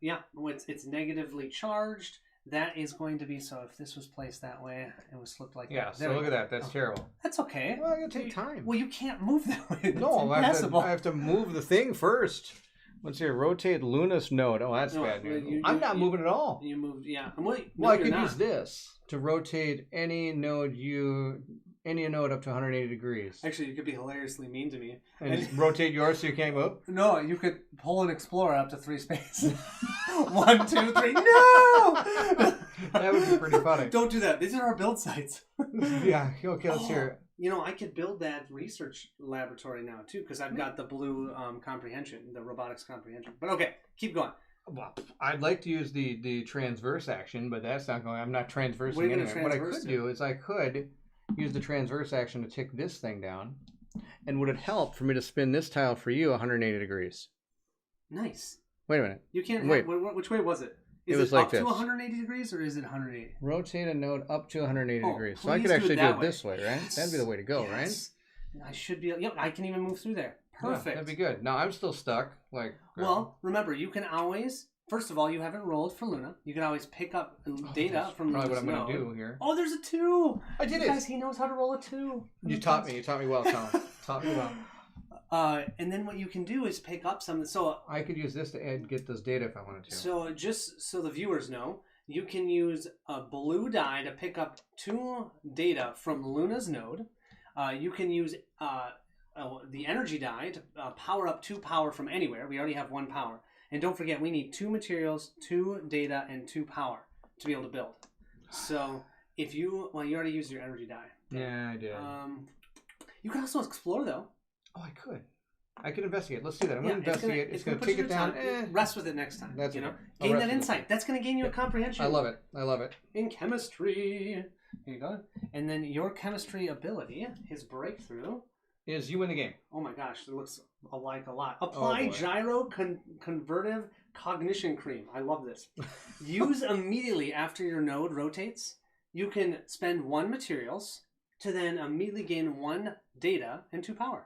Yeah, it's negatively charged. That is going to be, so if this was placed that way, it was flipped like Yeah, that. so look at that. That's terrible. That's okay. Well, I gotta take time. Well, you can't move that way. No, I have to move the thing first. Let's see, rotate Luna's node. Oh, that's bad news. I'm not moving at all. You moved, yeah. Well, I could use this to rotate any node up to 180 degrees. Actually, you could be hilariously mean to me. And just rotate yours so you can't move? No, you could pull an explorer up to 3 spaces. 1, 2, 3. No! That would be pretty funny. Don't do that. These are our build sites. Yeah, okay, let's hear it. You know, I could build that research laboratory now, too, because I've got the blue comprehension, the robotics comprehension. But okay, keep going. Well, I'd like to use the transverse action, but that's not going. I'm not transversing anyway. What I could do is I could use the transverse action to tick this thing down. And would it help for me to spin this tile for you 180 degrees? Nice. Wait a minute. You can't. Wait. Which way was it? Is it was it like up this. to 180 degrees or is it 180? Rotate a node up to 180 degrees. So I please could actually do it way. this way, right? Yes. That'd be the way to go, Yes. Right? I should be. Yep, I can even move through there. Perfect. Yeah, that'd be good. Now I'm still stuck. Well, remember, you can always. First of all, you haven't rolled for Luna. You can always pick up data from probably Luna's what I'm node. going to do here. Oh, there's a 2. I did it. Guys, he knows how to roll a 2. You taught me. You taught me well, Colin. Taught me well. And then what you can do is pick up something. So I could use this to get this data if I wanted to. So just so the viewers know, you can use a blue die to pick up 2 data from Luna's node. You can use the energy die to power up 2 power from anywhere. We already have 1 power. And don't forget, we need 2 materials, 2 data, and 2 power to be able to build. So if you, well, you already used your energy die. Yeah, I did. You can also explore, though. Oh, I could. I could investigate. Let's do that. I'm going to investigate. It's going to put take it down. Rest with it next time. That's you know, okay. gain that insight. That's going to gain you a comprehension. I love it. I love it. In chemistry. Here you go. And then your chemistry ability, his breakthrough, is you win the game. Oh my gosh, it looks alike a lot. Apply gyro convertive cognition cream. I love this. Use immediately after your node rotates. You can spend 1 materials to then immediately gain 1 data and 2 power.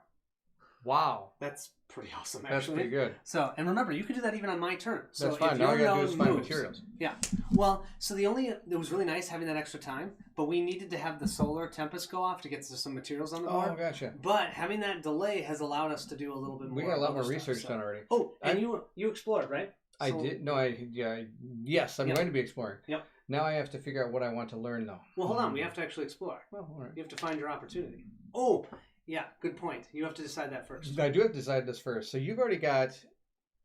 Wow. That's pretty awesome, actually. That's pretty good. So, and remember, you can do that even on my turn. So that's fine. Now all I gotta do is find materials. Yeah. Well, so it was really nice having that extra time, but we needed to have the solar tempest go off to get some materials on the board. Oh, gotcha. But having that delay has allowed us to do a little bit more. We got a lot more research done already. Oh, and you explored, right? I did. No, yes, I'm going to be exploring. Yep. Now I have to figure out what I want to learn, though. Well, hold on. We have to actually explore. Well, all right. You have to find your opportunity. Oh, yeah. Good point. You have to decide that first. I do have to decide this first. So you've already got,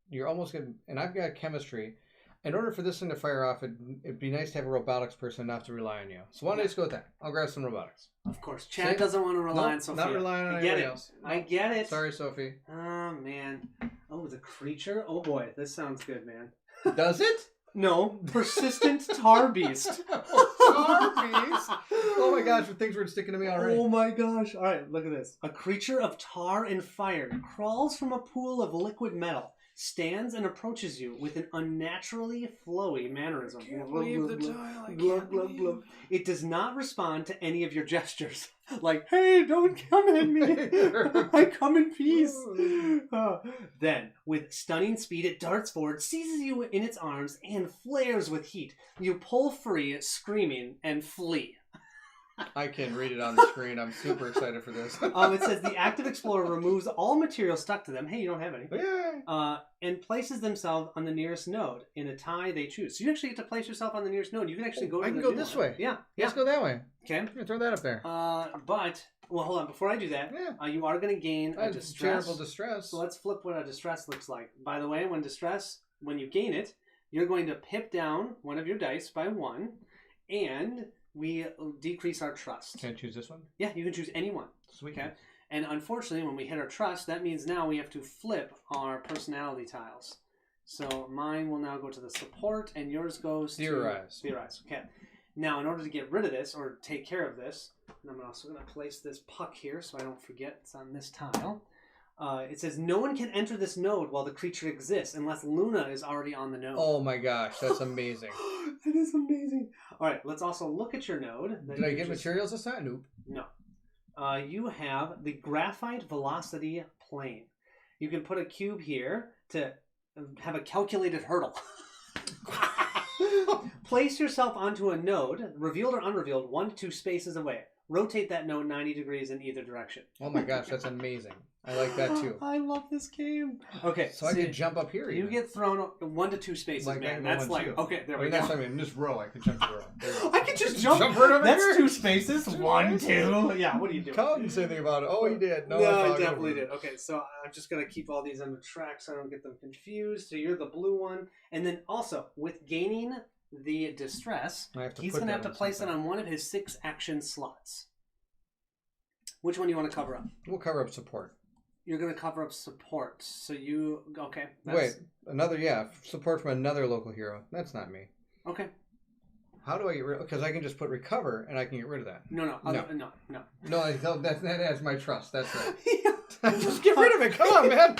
you're almost good, and I've got chemistry. In order for this thing to fire off, it'd be nice to have a robotics person not to rely on you. So why don't I just go with that? I'll grab some robotics. Of course. Chad doesn't want to rely on Sophia. Not relying on anybody else. I get it. Sorry, Sophie. Oh, man. Oh, the creature? Oh, boy. This sounds good, man. Does it? No. Persistent tar beast. Tar beast? Oh, my gosh. Things were sticking to me already. Oh, my gosh. All right. Look at this. A creature of tar and fire crawls from a pool of liquid metal. Stands and approaches you with an unnaturally flowy mannerism. It does not respond to any of your gestures. Like, hey, don't come at me. I come in peace. Then, with stunning speed, it darts forward, seizes you in its arms, and flares with heat. You pull free, screaming, and flee. I can read it on the screen. I'm super excited for this. It says the active explorer removes all material stuck to them. Hey, you don't have any. Yeah. And places themselves on the nearest node in a tie they choose. So you actually get to place yourself on the nearest node. You can actually go. I can go this way. Yeah. Let's go that way. Okay. Throw that up there. But well, hold on. Before I do that, you are going to gain a distress. Terrible distress. So let's flip what a distress looks like. By the way, when you gain it, you're going to pip down one of your dice by 1, and we decrease our trust. Can I choose this one? Yeah, you can choose any one. Sweet. Okay. And unfortunately, when we hit our trust, that means now we have to flip our personality tiles. So mine will now go to the support, and yours goes to theorize. Okay. Now, in order to get rid of this or take care of this, and I'm also going to place this puck here so I don't forget it's on this tile. It says no one can enter this node while the creature exists unless Luna is already on the node. Oh my gosh, that's amazing. That is amazing. All right, let's also look at your node. Did I get materials this time? Nope. No. You have the graphite velocity plane. You can put a cube here to have a calculated hurdle. Place yourself onto a node, revealed or unrevealed, 1 to 2 spaces away. Rotate that node 90 degrees in either direction. Oh my gosh, that's amazing. I like that too. I love this game. Okay, so I can jump up here. You get thrown 1 to 2 spaces, like man. That's like okay. There we go. That's what I mean. In this row, I can jump the row. I can just jump right over there. That's 2 spaces. 1, 2. Yeah. What are you doing? Colin didn't say anything about it. Oh, he did. No, I definitely did. Okay, so I'm just gonna keep all these on the track so I don't get them confused. So you're the blue one, and then also with gaining the distress, he's gonna have to place it on one of his 6 action slots. Which one do you want to cover up? We'll cover up support. You're going to cover up support. So you... Okay. Wait. Another... Yeah. Support from another local hero. That's not me. Okay. How do I get rid of... Because I can just put recover and I can get rid of that. No. That adds my trust. That's right. Yeah. Just get rid of it. Come on, man.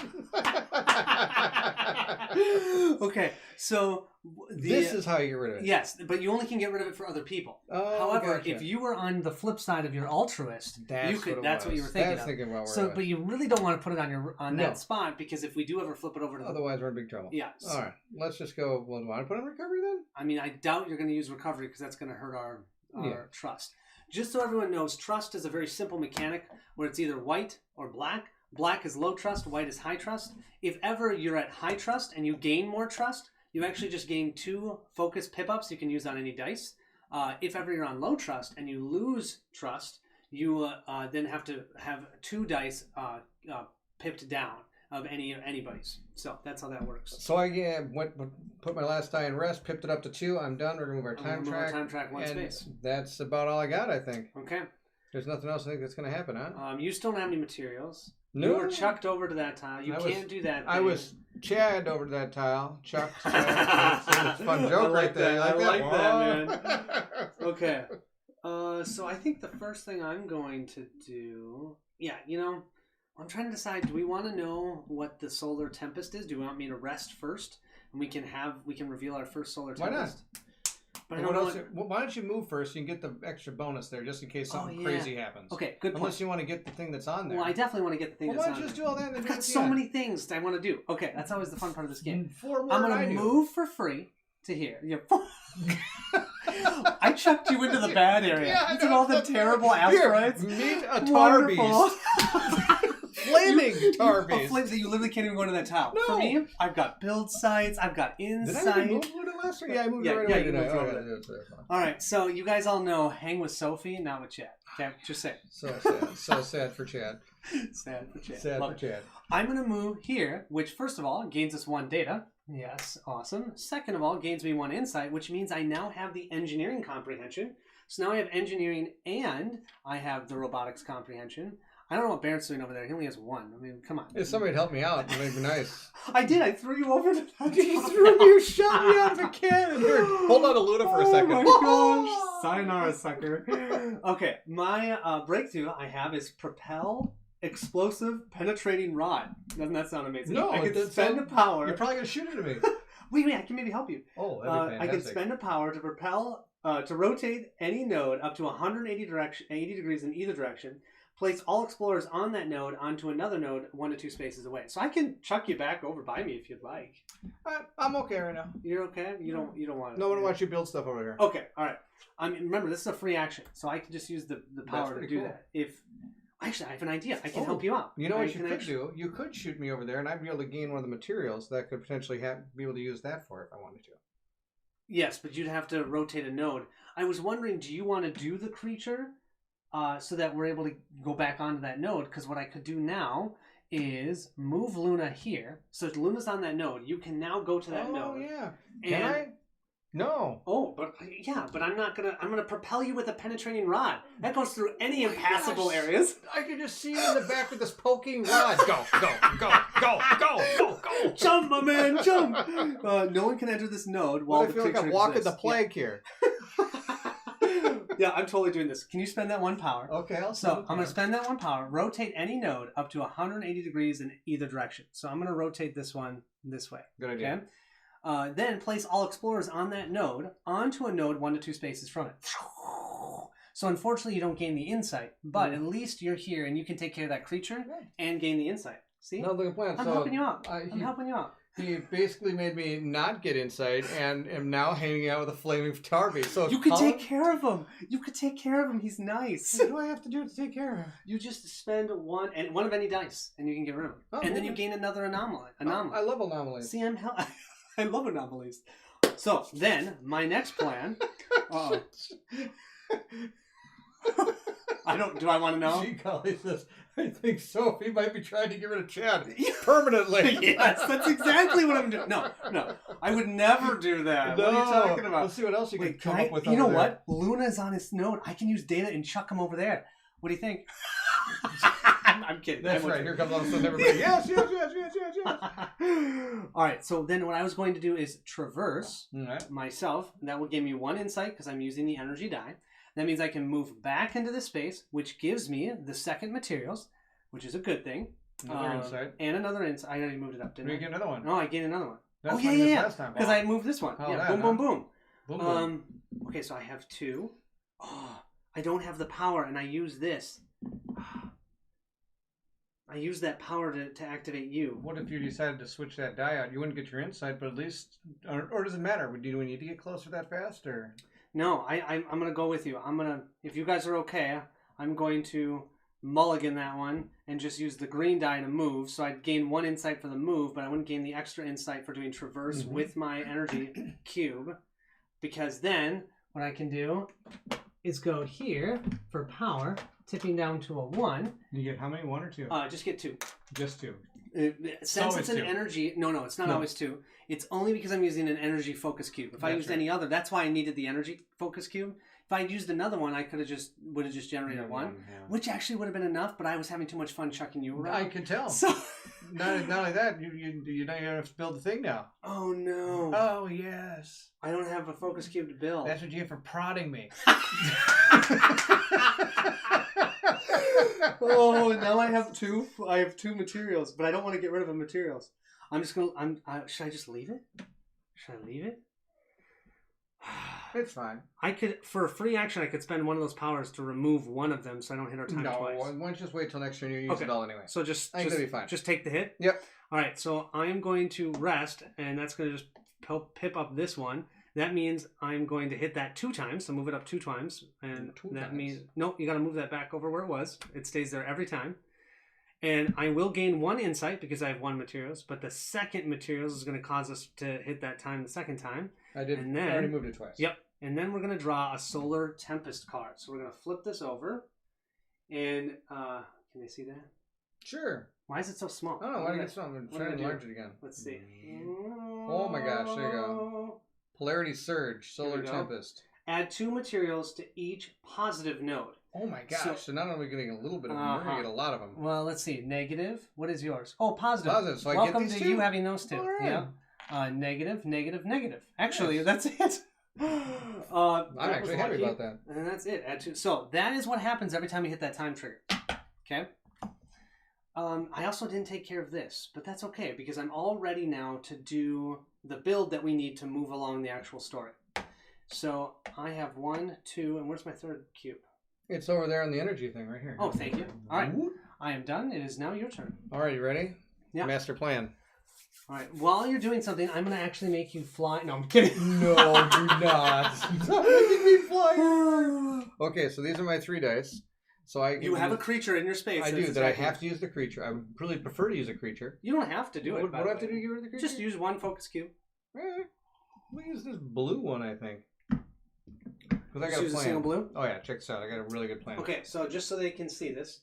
Okay. So... this is how you get rid of it. Yes, but you only can get rid of it for other people. Oh, however, gotcha. If you were on the flip side of your altruist, that's what you were thinking of. Thinking about so, but you really don't want to put it on No. that spot because if we do ever flip it over to otherwise we're in big trouble. Yeah. All right. Let's just go. Well, do I want to put on recovery then? I mean, I doubt you're going to use recovery because that's going to hurt our trust. Just so everyone knows, trust is a very simple mechanic where it's either white or black. Black is low trust, white is high trust. If ever you're at high trust and you gain more trust, you actually just gain 2 focus pip-ups you can use on any dice. If ever you're on low trust and you lose trust, you then have to have 2 dice pipped down of anybody's. So that's how that works. So I put my last die in rest, pipped it up to 2. I'm done. We're going to move our time track. Our time track 1 space. That's about all I got, I think. Okay. There's nothing else I think that's going to happen, huh? You still don't have any materials. No. You were chucked over to that tile. You can't do that. I was Chad over to that tile. Chucked. It's a fun joke right there. I like that, man. Okay. So I think the first thing I'm going to do... Yeah, I'm trying to decide, do we want to know what the Solar Tempest is? Do you want me to rest first? And we can reveal our first Solar Tempest? Why not? But I don't know why don't you move first? You can get the extra bonus there just in case something crazy happens. Okay, good point. Unless you want to get the thing that's on there. Well, I definitely want to get the thing that's on there. Why don't you just do all that? I've got so many things I want to do. Okay, that's always the fun part of this game. 4 more I'm going to move for free to here. I chucked you into the bad area. Yeah, you did all the terrible asteroids. Meet a tar beast. Flaming tar beast. Flames that you literally can't even go into that tile. No. For me, I've got build sites. I've got insight. Did I even move it last week? Yeah, I moved it right away today. All right, so you guys all know hang with Sophie, not with Chad. Okay, just say. So sad. So sad for Chad. Sad for Chad. Sad for Chad. I'm going to move here, which first of all gains us 1 data. Yes, awesome. Second of all, gains me 1 insight, which means I now have the engineering comprehension. So now I have engineering and I have the robotics comprehension. I don't know what Bairnt's doing over there. He only has 1. I mean, come on. If somebody'd help me out, it'd be nice. I did. I threw you over. You threw me. You shot me out of a cannon. Here, hold on to Luna for a second. Oh my gosh. Sayonara, sucker. Okay, my breakthrough I have is propel explosive penetrating rod. Doesn't that sound amazing? No, I can spend a power. You're probably going to shoot it at me. Wait, I can maybe help you. Oh, that'd be fantastic. I can spend a power to propel, to rotate any node up to 180 degrees in either direction. Place all explorers on that node onto another node 1 to 2 spaces away. So I can chuck you back over by me if you'd like. I'm okay right now. You're okay? You don't want to. No, I want to watch you build stuff over here. Okay, all right. I mean, remember, this is a free action, so I can just use the power to do cool. that. Actually, I have an idea. I can help you out. You know what you could do? You could shoot me over there, and I'd be able to gain one of the materials that I could potentially be able to use that for if I wanted to. Yes, but you'd have to rotate a node. I was wondering, do you want to do the creature so that we're able to go back onto that node? Because what I could do now is move Luna here. So if Luna's on that node, you can now go to that node. Oh, yeah. Can I? No. Oh, but I'm gonna propel you with a penetrating rod. That goes through any impassable areas. I can just see you in the back with this poking rod. Go. Jump, my man, jump. No one can enter this node while I feel like I'm walking the plague here. Yeah, I'm totally doing this. Can you spend that 1 power? Okay, So I'm going to spend that 1 power, rotate any node up to 180 degrees in either direction. So I'm going to rotate this one this way. Good idea. Okay? Then place all explorers on that node onto a node 1 to 2 spaces from it. So unfortunately, you don't gain the insight, but at least you're here and you can take care of that creature and gain the insight. See? Not looking plan. I'm helping you out. I'm helping you out. He basically made me not get insight and am now hanging out with a flaming target. So you could take care of him. You could take care of him. He's nice. What do I have to do to take care of him? You just spend one of any dice, and you can get rid of him. Oh, and then you gain another anomaly. I love anomalies. See, I love anomalies. So then my next plan. Do I want to know? Colin says, I think Sophie might be trying to get rid of Chad permanently. Yes, that's exactly what I'm doing. No, I would never do that. No. What are you talking about? Let's see what else you can come up with. You know what? Luna's on his node. I can use data and chuck him over there. What do you think? I'm kidding. That's right. Here comes all of a sudden everybody. Yes. All right. So then what I was going to do is traverse myself. That will give me 1 insight because I'm using the energy die. That means I can move back into the space, which gives me the second materials, which is a good thing. Another insight. And another insight. I already moved it up, didn't I? You get another one. No, I gained another one. That's yeah. Last time. Because I moved this one. Oh, yeah, that, boom. Boom, boom. Okay, so I have 2. Oh, I don't have the power, and I use this. I use that power to activate you. What if you decided to switch that die out? You wouldn't get your insight, but at least... Or does it matter? Do we need to get closer that fast, or... No, I'm going to go with you. If you guys are okay, I'm going to mulligan that one and just use the green die to move. So I'd gain 1 insight for the move, but I wouldn't gain the extra insight for doing traverse with my energy cube. Because then what I can do is go here for power, tipping down to a 1. You get how many? 1 or 2? Just get 2. Just 2. Since it's an energy... No, it's not always 2. It's only because I'm using an energy focus cube. If I used any other, that's why I needed the energy focus cube. If I used another one, I would have just generated 1, which actually would have been enough, but I was having too much fun chucking you around. I can tell. So... not only that, you know you have to build the thing now. Oh, no. Oh, yes. I don't have a focus cube to build. That's what you get for prodding me. Oh, now I have 2. I have 2 materials, but I don't want to get rid of the materials. I'm just gonna. Should I just leave it? Should I leave it? It's fine. I could, for a free action, I could spend one of those powers to remove one of them, so I don't hit our time twice. No, why don't you just wait till next turn? You use it all anyway. So just be fine. Just take the hit. Yep. All right. So I'm going to rest, and that's going to just pip up this one. That means I'm going to hit that 2 times, so move it up 2 times, and means nope. You got to move that back over where it was. It stays there every time. And I will gain 1 insight because I have 1 materials, but the second materials is going to cause us to hit that time the second time. I did. And then, I already moved it twice. Yep. And then we're going to draw a Solar Tempest card. So we're going to flip this over. And can they see that? Sure. Why is it so small? I don't know. Why did it get small? I'm trying to enlarge it again. Let's see. Oh my gosh. There you go. Polarity Surge. Solar Tempest. Add 2 materials to each positive node. Oh my gosh. So not only are we getting a little bit of them, we're going to get a lot of them. Well, let's see. Negative. What is yours? Oh, positive. Positive. So welcome I get these to 2? You having those 2. All right. Yeah. Negative, negative, negative. Actually, that's it. I'm actually happy about that. And that's it. Add 2. So that is what happens every time you hit that time trigger. Okay. I also didn't take care of this, but that's okay because I'm all ready now to do the build that we need to move along the actual story. So I have 1, 2, and where's my 3rd cube? It's over there on the energy thing right here. Oh, thank you. All right. I am done. It is now your turn. All right, you ready? Yeah. Master plan. All right. While you're doing something, I'm going to actually make you fly. No, I'm kidding. No, do not. Stop making me fly. Okay, so these are my 3 dice. So you have a creature in your space. I do. That I have to use the creature. I would really prefer to use a creature. You don't have to do it. What do I have to do to get rid of the creature? Just use 1 focus cube. We'll use this blue one, I think. Because I got a use plan. A single blue? Oh yeah, check this out. I got a really good plan. Okay, so just so they can see this.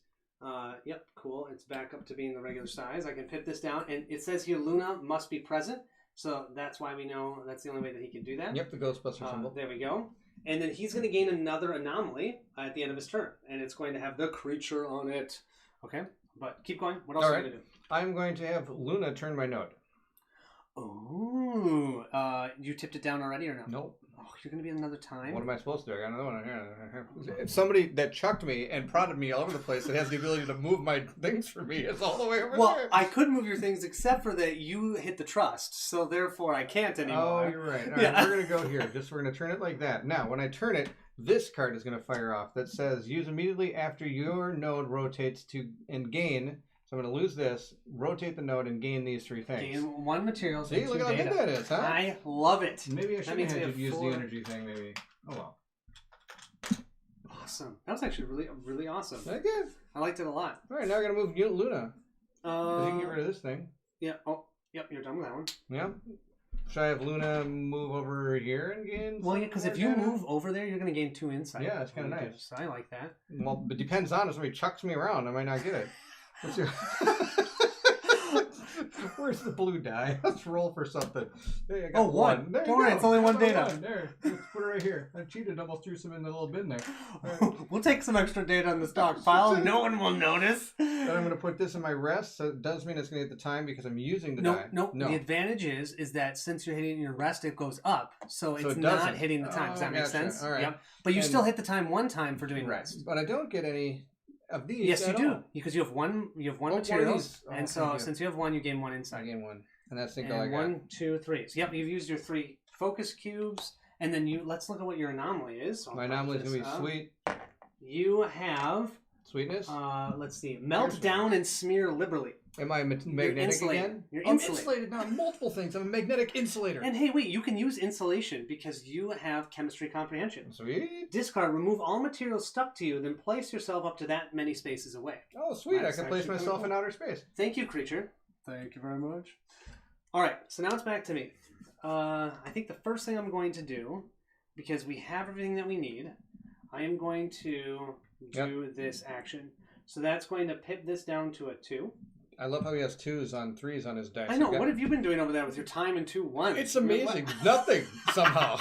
Yep, cool. It's back up to being the regular size. I can pip this down, and it says here Luna must be present. So that's why we know that's the only way that he can do that. Yep, the Ghostbuster symbol. There we go. And then he's going to gain another anomaly at the end of his turn, and it's going to have the creature on it. Okay, but keep going. What else are you going to do? I'm going to have Luna turn my node. Oh, you tipped it down already or no? Nope. Oh, Oh, you're going to be another time? What am I supposed to do? I got another one here. It's somebody that chucked me and prodded me all over the place that has the ability to move my things for me. It's all the way over there. Well, I could move your things except for that you hit the trust, so therefore I can't anymore. Oh, you're right. All right, we're going to go here. We're going to turn it like that. Now, when I turn it, this card is going to fire off that says, use immediately after your node rotates to and gain. So I'm going to lose this, rotate the node, and gain these 3 things. Gain 1 material. See, look how good that is, huh? I love it. Maybe I should have had to use 4. the energy thing, maybe. Oh, well. Awesome. That was actually really awesome. Okay. I liked it a lot. All right, now we're going to move Luna. You can get rid of this thing. Yeah. Oh, yep, you're done with that one. Yeah. Should I have Luna move over here and gain? Well, yeah, because if you move over there, you're going to gain 2 insight. Yeah, that's kind of nice. I like that. Well, it depends on if somebody chucks me around. I might not get it. Let's see. Where's the blue die? Let's roll for something. Hey, I got 1. There Don't worry, it's only 1 data. There, let's put it right here. I cheated, almost threw some in the little bin there. Right. We'll take some extra data on the stockpile. No one will notice. Then I'm going to put this in my rest, so it does mean it's going to get the time because I'm using the die. No. The advantage is that since you're hitting your rest, it goes up, so it's not hitting the time. Does that make sense? All right. Yep. But you still hit the time 1 time for doing rest. But I don't get any of these. Yes, you do, because you have one materials, and so since you have 1, you gain 1 insight. I gain 1, and that's the and all I got. 1, 2, 3. So yep, you've used your 3 focus cubes, and then let's look at what your anomaly is. My anomaly is going to be sweet. You have sweetness. Let's see, melt down and smear liberally. Am I magnetic again? You're I'm insulated now. Multiple things. I'm a magnetic insulator. And hey, wait, you can use insulation because you have chemistry comprehension. Sweet. Discard, remove all materials stuck to you, then place yourself up to that many spaces away. Oh, sweet. I can place myself in outer space. Thank you, creature. Thank you very much. All right, so now it's back to me. I think the first thing I'm going to do, because we have everything that we need, I am going to do this action. So that's going to pip this down to a 2. I love how he has 2s on 3s on his dice. I know. What have you been doing over there with your time and 2 1s? It's amazing. Nothing, somehow.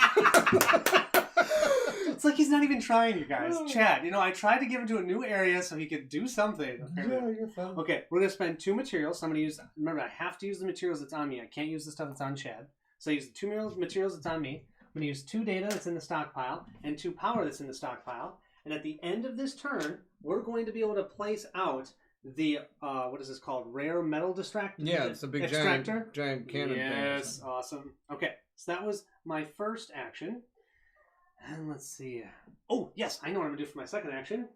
It's like he's not even trying, you guys. Chad, I tried to give him to a new area so he could do something. Yeah, you're fine. Okay, we're going to spend 2 materials. So I'm going to use... Remember, I have to use the materials that's on me. I can't use the stuff that's on Chad. So I use the 2 materials that's on me. I'm going to use 2 data that's in the stockpile and 2 power that's in the stockpile. And at the end of this turn, we're going to be able to place out the what is this called? Rare metal distractor? Yeah, it's a big extractor. giant cannon thing. Yes, awesome. Okay, so that was my first action. And let's see. Oh, yes, I know what I'm going to do for my second action.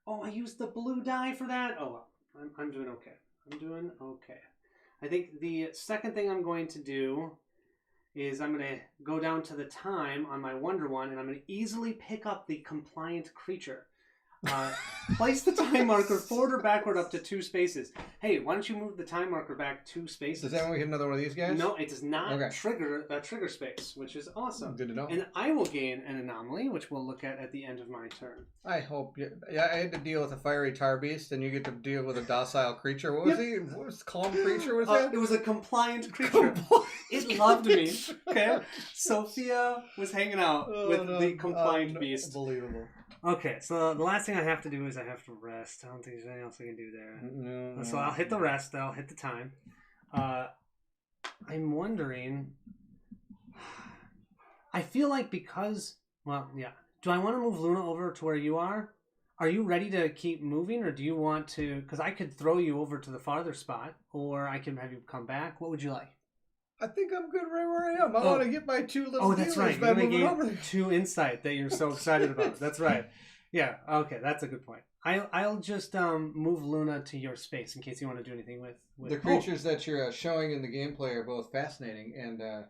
Oh, I used the blue die for that? Oh, well, I'm doing okay. I'm doing okay. I think the second thing I'm going to do is I'm going to go down to the time on my Wonder One, and I'm going to easily pick up the compliant creature. Place the time marker forward or backward up to 2 spaces. Hey, why don't you move the time marker back 2 spaces? Does that mean we hit another one of these guys? No, it does not trigger a trigger space, which is awesome. Good to know. And I will gain an anomaly, which we'll look at the end of my turn. I hope. Yeah, I had to deal with a fiery tar beast, and you get to deal with a docile creature. What was he? What was calm creature? What was that? It was a compliant creature. It loved me. Okay, Sophia was hanging out with the compliant beast. Unbelievable. Okay, so the last thing I have to do is I have to rest. I don't think there's anything else I can do there. No. So I'll hit the rest. I'll hit the time. I'm wondering. I feel like because, well, yeah. Do I want to move Luna over to where you are? Are you ready to keep moving, or do you want to? Because I could throw you over to the farther spot, or I can have you come back. What would you like? I think I'm good right where I am. I want to get my 2 little that's right. You're going to gain 2 insight that you're so excited about. That's right. Yeah, okay, that's a good point. I'll just move Luna to your space in case you want to do anything with... The creatures that you're showing in the gameplay are both fascinating and a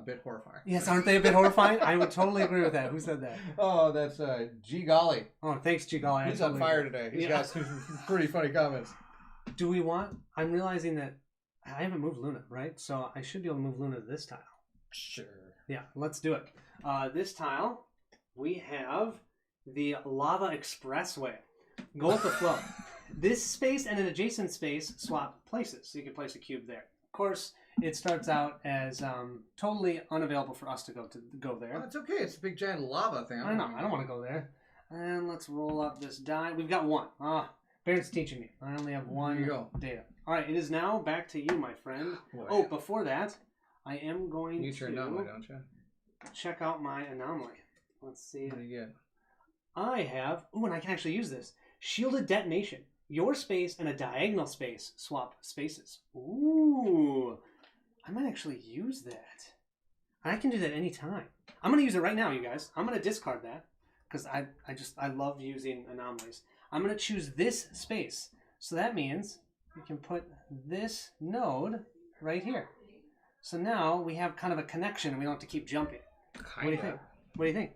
bit horrifying. Yes, aren't they a bit horrifying? I would totally agree with that. Who said that? Oh, that's G Golly. Oh, thanks, G Golly. He's on fire today. He's got some pretty funny comments. Do we want... I'm realizing that I haven't moved Luna, right? So I should be able to move Luna to this tile. Sure. Yeah, let's do it. This tile, we have the Lava Expressway. Go with the flow. This space and an adjacent space swap places. So you can place a cube there. Of course, it starts out as totally unavailable for us to go there. Oh, it's okay. It's a big giant lava thing. I know. I don't want to go there. And let's roll up this die. We've got 1. Bairnt's teaching me. I only have 1 data. All right, it is now back to you, my friend. Boy. Oh, before that, I am going to... You turn down, don't you? check out my anomaly. Let's see. What do you get? I have, and I can actually use this. Shielded detonation. Your space and a diagonal space swap spaces. Ooh. I might actually use that. I can do that anytime. I'm going to use it right now, you guys. I'm going to discard that because I love using anomalies. I'm going to choose this space. So that means we can put this node right here. So now we have kind of a connection and we don't have to keep jumping. What do you think? What do you think?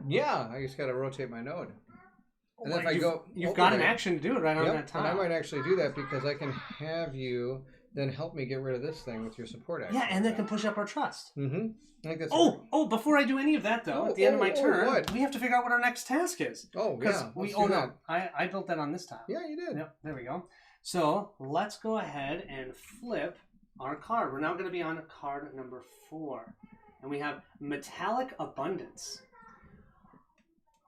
Yeah, I just got to rotate my node. And then if I go, you've got an action to do it right on that tile. And I might actually do that because I can have you then help me get rid of this thing with your support action. Yeah, and that can push up our trust. Mm-hmm. I think that's before I do any of that though, at the end of my turn, we have to figure out what our next task is. Oh, yeah. I built that on this tile. Yeah, you did. Yep, there we go. So let's go ahead and flip our card. We're now going to be on card number 4. And we have Metallic Abundance.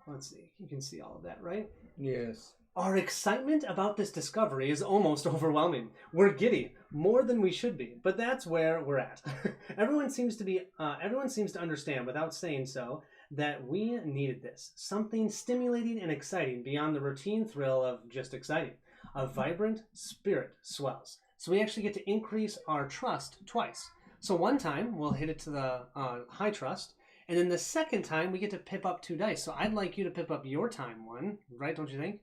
Let's see. You can see all of that, right? Yes. Our excitement about this discovery is almost overwhelming. We're giddy, more than we should be, but that's where we're at. Everyone seems to understand, without saying so, that we needed this. Something stimulating and exciting beyond the routine thrill of just exciting. A vibrant spirit swells. So we actually get to increase our trust twice. So one time, we'll hit it to the high trust, and then the second time, we get to pip up 2 dice. So I'd like you to pip up your time one, right? Don't you think?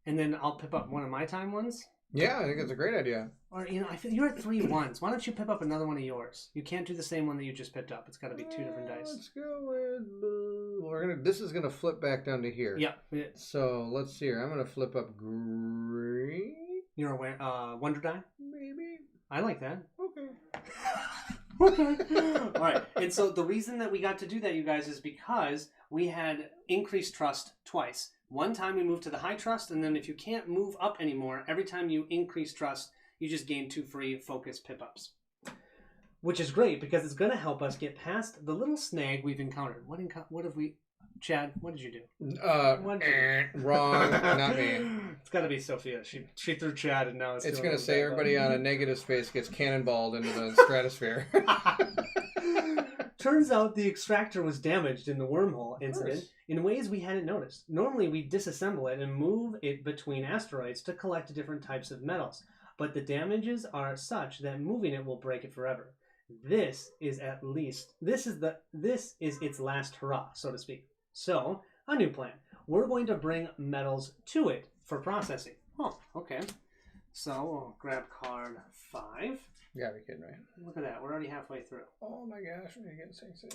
And then I'll pip up one of my time ones. Yeah, I think that's a great idea. Or, I feel you're at 3 ones. Why don't you pip up another one of yours? You can't do the same one that you just picked up. It's got to be 2 different dice. Let's go with blue. This is gonna flip back down to here. Yeah. So let's see here. I'm gonna flip up green. You're aware. Wonder die. Maybe. I like that. Okay. Okay. All right. And so the reason that we got to do that, you guys, is because we had increased trust twice. One time we moved to the high trust, and then if you can't move up anymore, every time you increase trust, you just gain 2 free focus pip-ups. Which is great, because it's going to help us get past the little snag we've encountered. What have we... Chad, what did you do? Wrong, not me. It's got to be Sophia. She threw Chad, and now it's going to say everybody on a negative space gets cannonballed into the stratosphere. Turns out the extractor was damaged in the wormhole incident in ways we hadn't noticed. Normally, we disassemble it and move it between asteroids to collect different types of metals, but the damages are such that moving it will break it forever. This is its last hurrah, so to speak. So, a new plan. We're going to bring metals to it for processing. Oh, okay. So, we'll grab card 5. You gotta be kidding, right? Look at that. We're already halfway through. Oh my gosh, we're getting 6.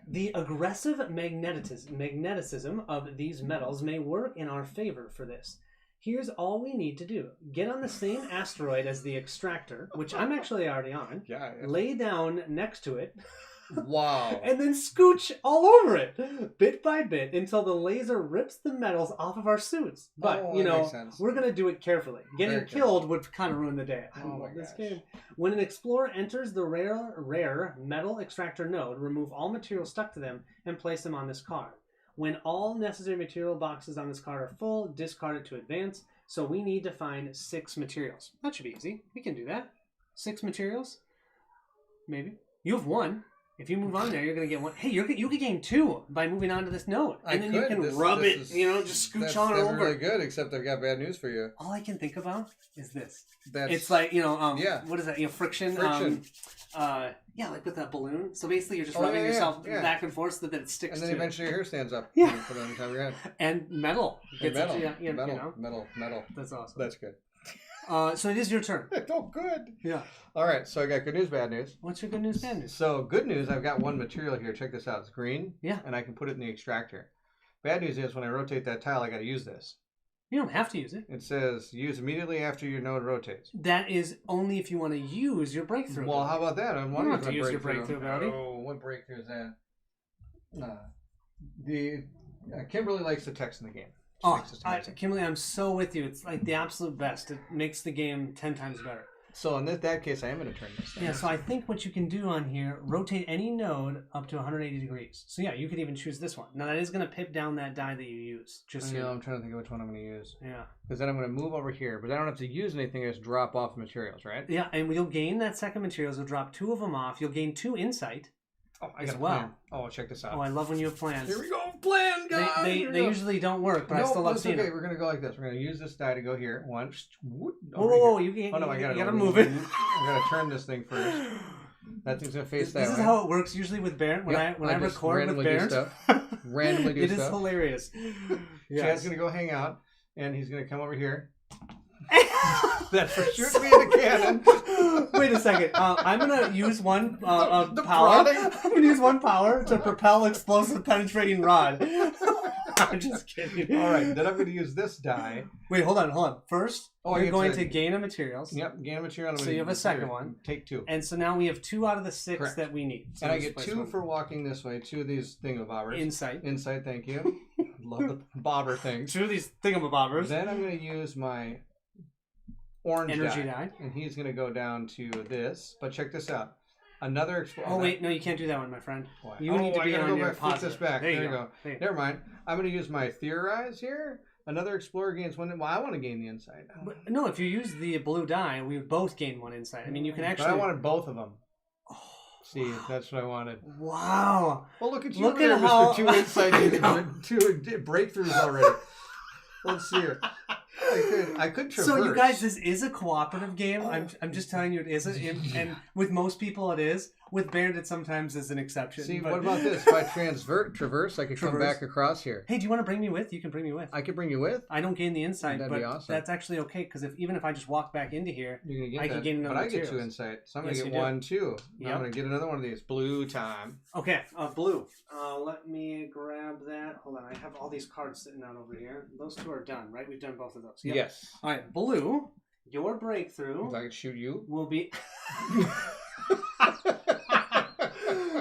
The aggressive magneticism of these metals may work in our favor for this. Here's all we need to do. Get on the same asteroid as the extractor, which I'm actually already on. Yeah. Lay down next to it. Wow. And then scooch all over it, bit by bit, until the laser rips the metals off of our suits. But, we're going to do it carefully. Getting killed would kind of ruin the day. I love this game. When an explorer enters the rare metal extractor node, remove all materials stuck to them and place them on this card. When all necessary material boxes on this card are full, discard it to advance. So we need to find 6 materials. That should be easy. We can do that. 6 materials? Maybe. You have 1. If you move on there, you're going to get 1. Hey, you could gain 2 by moving on to this node. And then you can rub it, just scooch on over. That's really good, except I've got bad news for you. All I can think about is this. It's like, what is that? Friction. Friction. Like with that balloon. So basically you're just rubbing yourself back and forth so that it sticks to it. And then eventually your hair stands up. Yeah. You put it on the top of your head. And metal. Metal. That's awesome. That's good. So it is your turn. Oh, good. Yeah. All right, so I got good news, bad news. What's your good news, bad news? So good news, I've got 1 material here. Check this out. It's green. Yeah. And I can put it in the extractor. Bad news is when I rotate that tile, I got to use this. You don't have to use it. It says use immediately after your node rotates. That is only if you want to use your breakthrough. Well, how about that? I'm wondering you don't have to use your breakthrough ability. Oh, what breakthrough is that? Kimberly likes the text in the game. Kimberly, I'm so with you. It's like the absolute best. It makes the game 10 times better. So in that case, I am going to turn this thing. Yeah, so I think what you can do on here, rotate any node up to 180 degrees. So yeah, you could even choose this one. Now that is going to pip down that die that you use. I'm trying to think of which one I'm going to use. Yeah. Because then I'm going to move over here, but I don't have to use anything. I just drop off materials, right? Yeah, and you'll gain that second materials. You'll drop 2 of them off. You'll gain 2 insight. Oh, I as got a well. plan. Oh, check this out. Oh, I love when you have plans. Here we go, plan, guys. They usually don't work, but I still love seeing okay. it. We're gonna go like this. We're gonna use this die to go here. One. Whoa, you can't. Oh no, I gotta move it. I gotta turn this thing first. That thing's gonna face that way. This is how it works usually with Bairnt. When I record with Bairnt, randomly do stuff. It is hilarious. Yes. Chad's gonna go hang out, and he's gonna come over here. That's for shooting me in the cannon. Wait a second. I'm gonna use one power. I'm gonna use one power to propel explosive penetrating rod. I'm just kidding. All right, then I'm going to use this die. Wait, hold on. First, you're going to gain a materials. Yep, gain a material. So you have a second one. Take 2. And so now we have 2 out of the 6 that we need. So and I get 2 for walking this way. 2 of these thingamabobbers. Insight, thank you. Love the bobber things. 2 of these thingamabobbers. Then I'm going to use my orange energy die. And he's going to go down to this. But check this out. Another explorer. Oh wait, no, you can't do that one, my friend. Why? You need to be on your positive. This back. There you go. There. Never mind. I'm going to use my theorize here. Another explorer gains 1. Well, I want to gain the insight. But, no, if you use the blue die, we would both gain 1 insight. I mean, you can actually. But I wanted both of them. See, that's what I wanted. Wow. Well, look at you. Look there, at how 2 insight, 2 breakthroughs already. Let's see here. I could traverse. So you guys, this is a cooperative game. I'm just telling you, it is, and with most people it is. With Bairnt, it sometimes is an exception. See, what about this? If I traverse, I could come back across here. Hey, do you want to bring me with? You can bring me with. I could bring you with. I don't gain the insight, That'd but be awesome. That's actually okay because even if I just walk back into here, I can gain another. But I get 2 insight, so I'm gonna get 1 too. Yep. I'm gonna get another one of these. Blue time. Okay, blue. Let me grab that. Hold on, I have all these cards sitting out over here. Those 2 are done, right? We've done both of those. Yep. Yes. All right, blue. Your breakthrough. If I could shoot you, will be.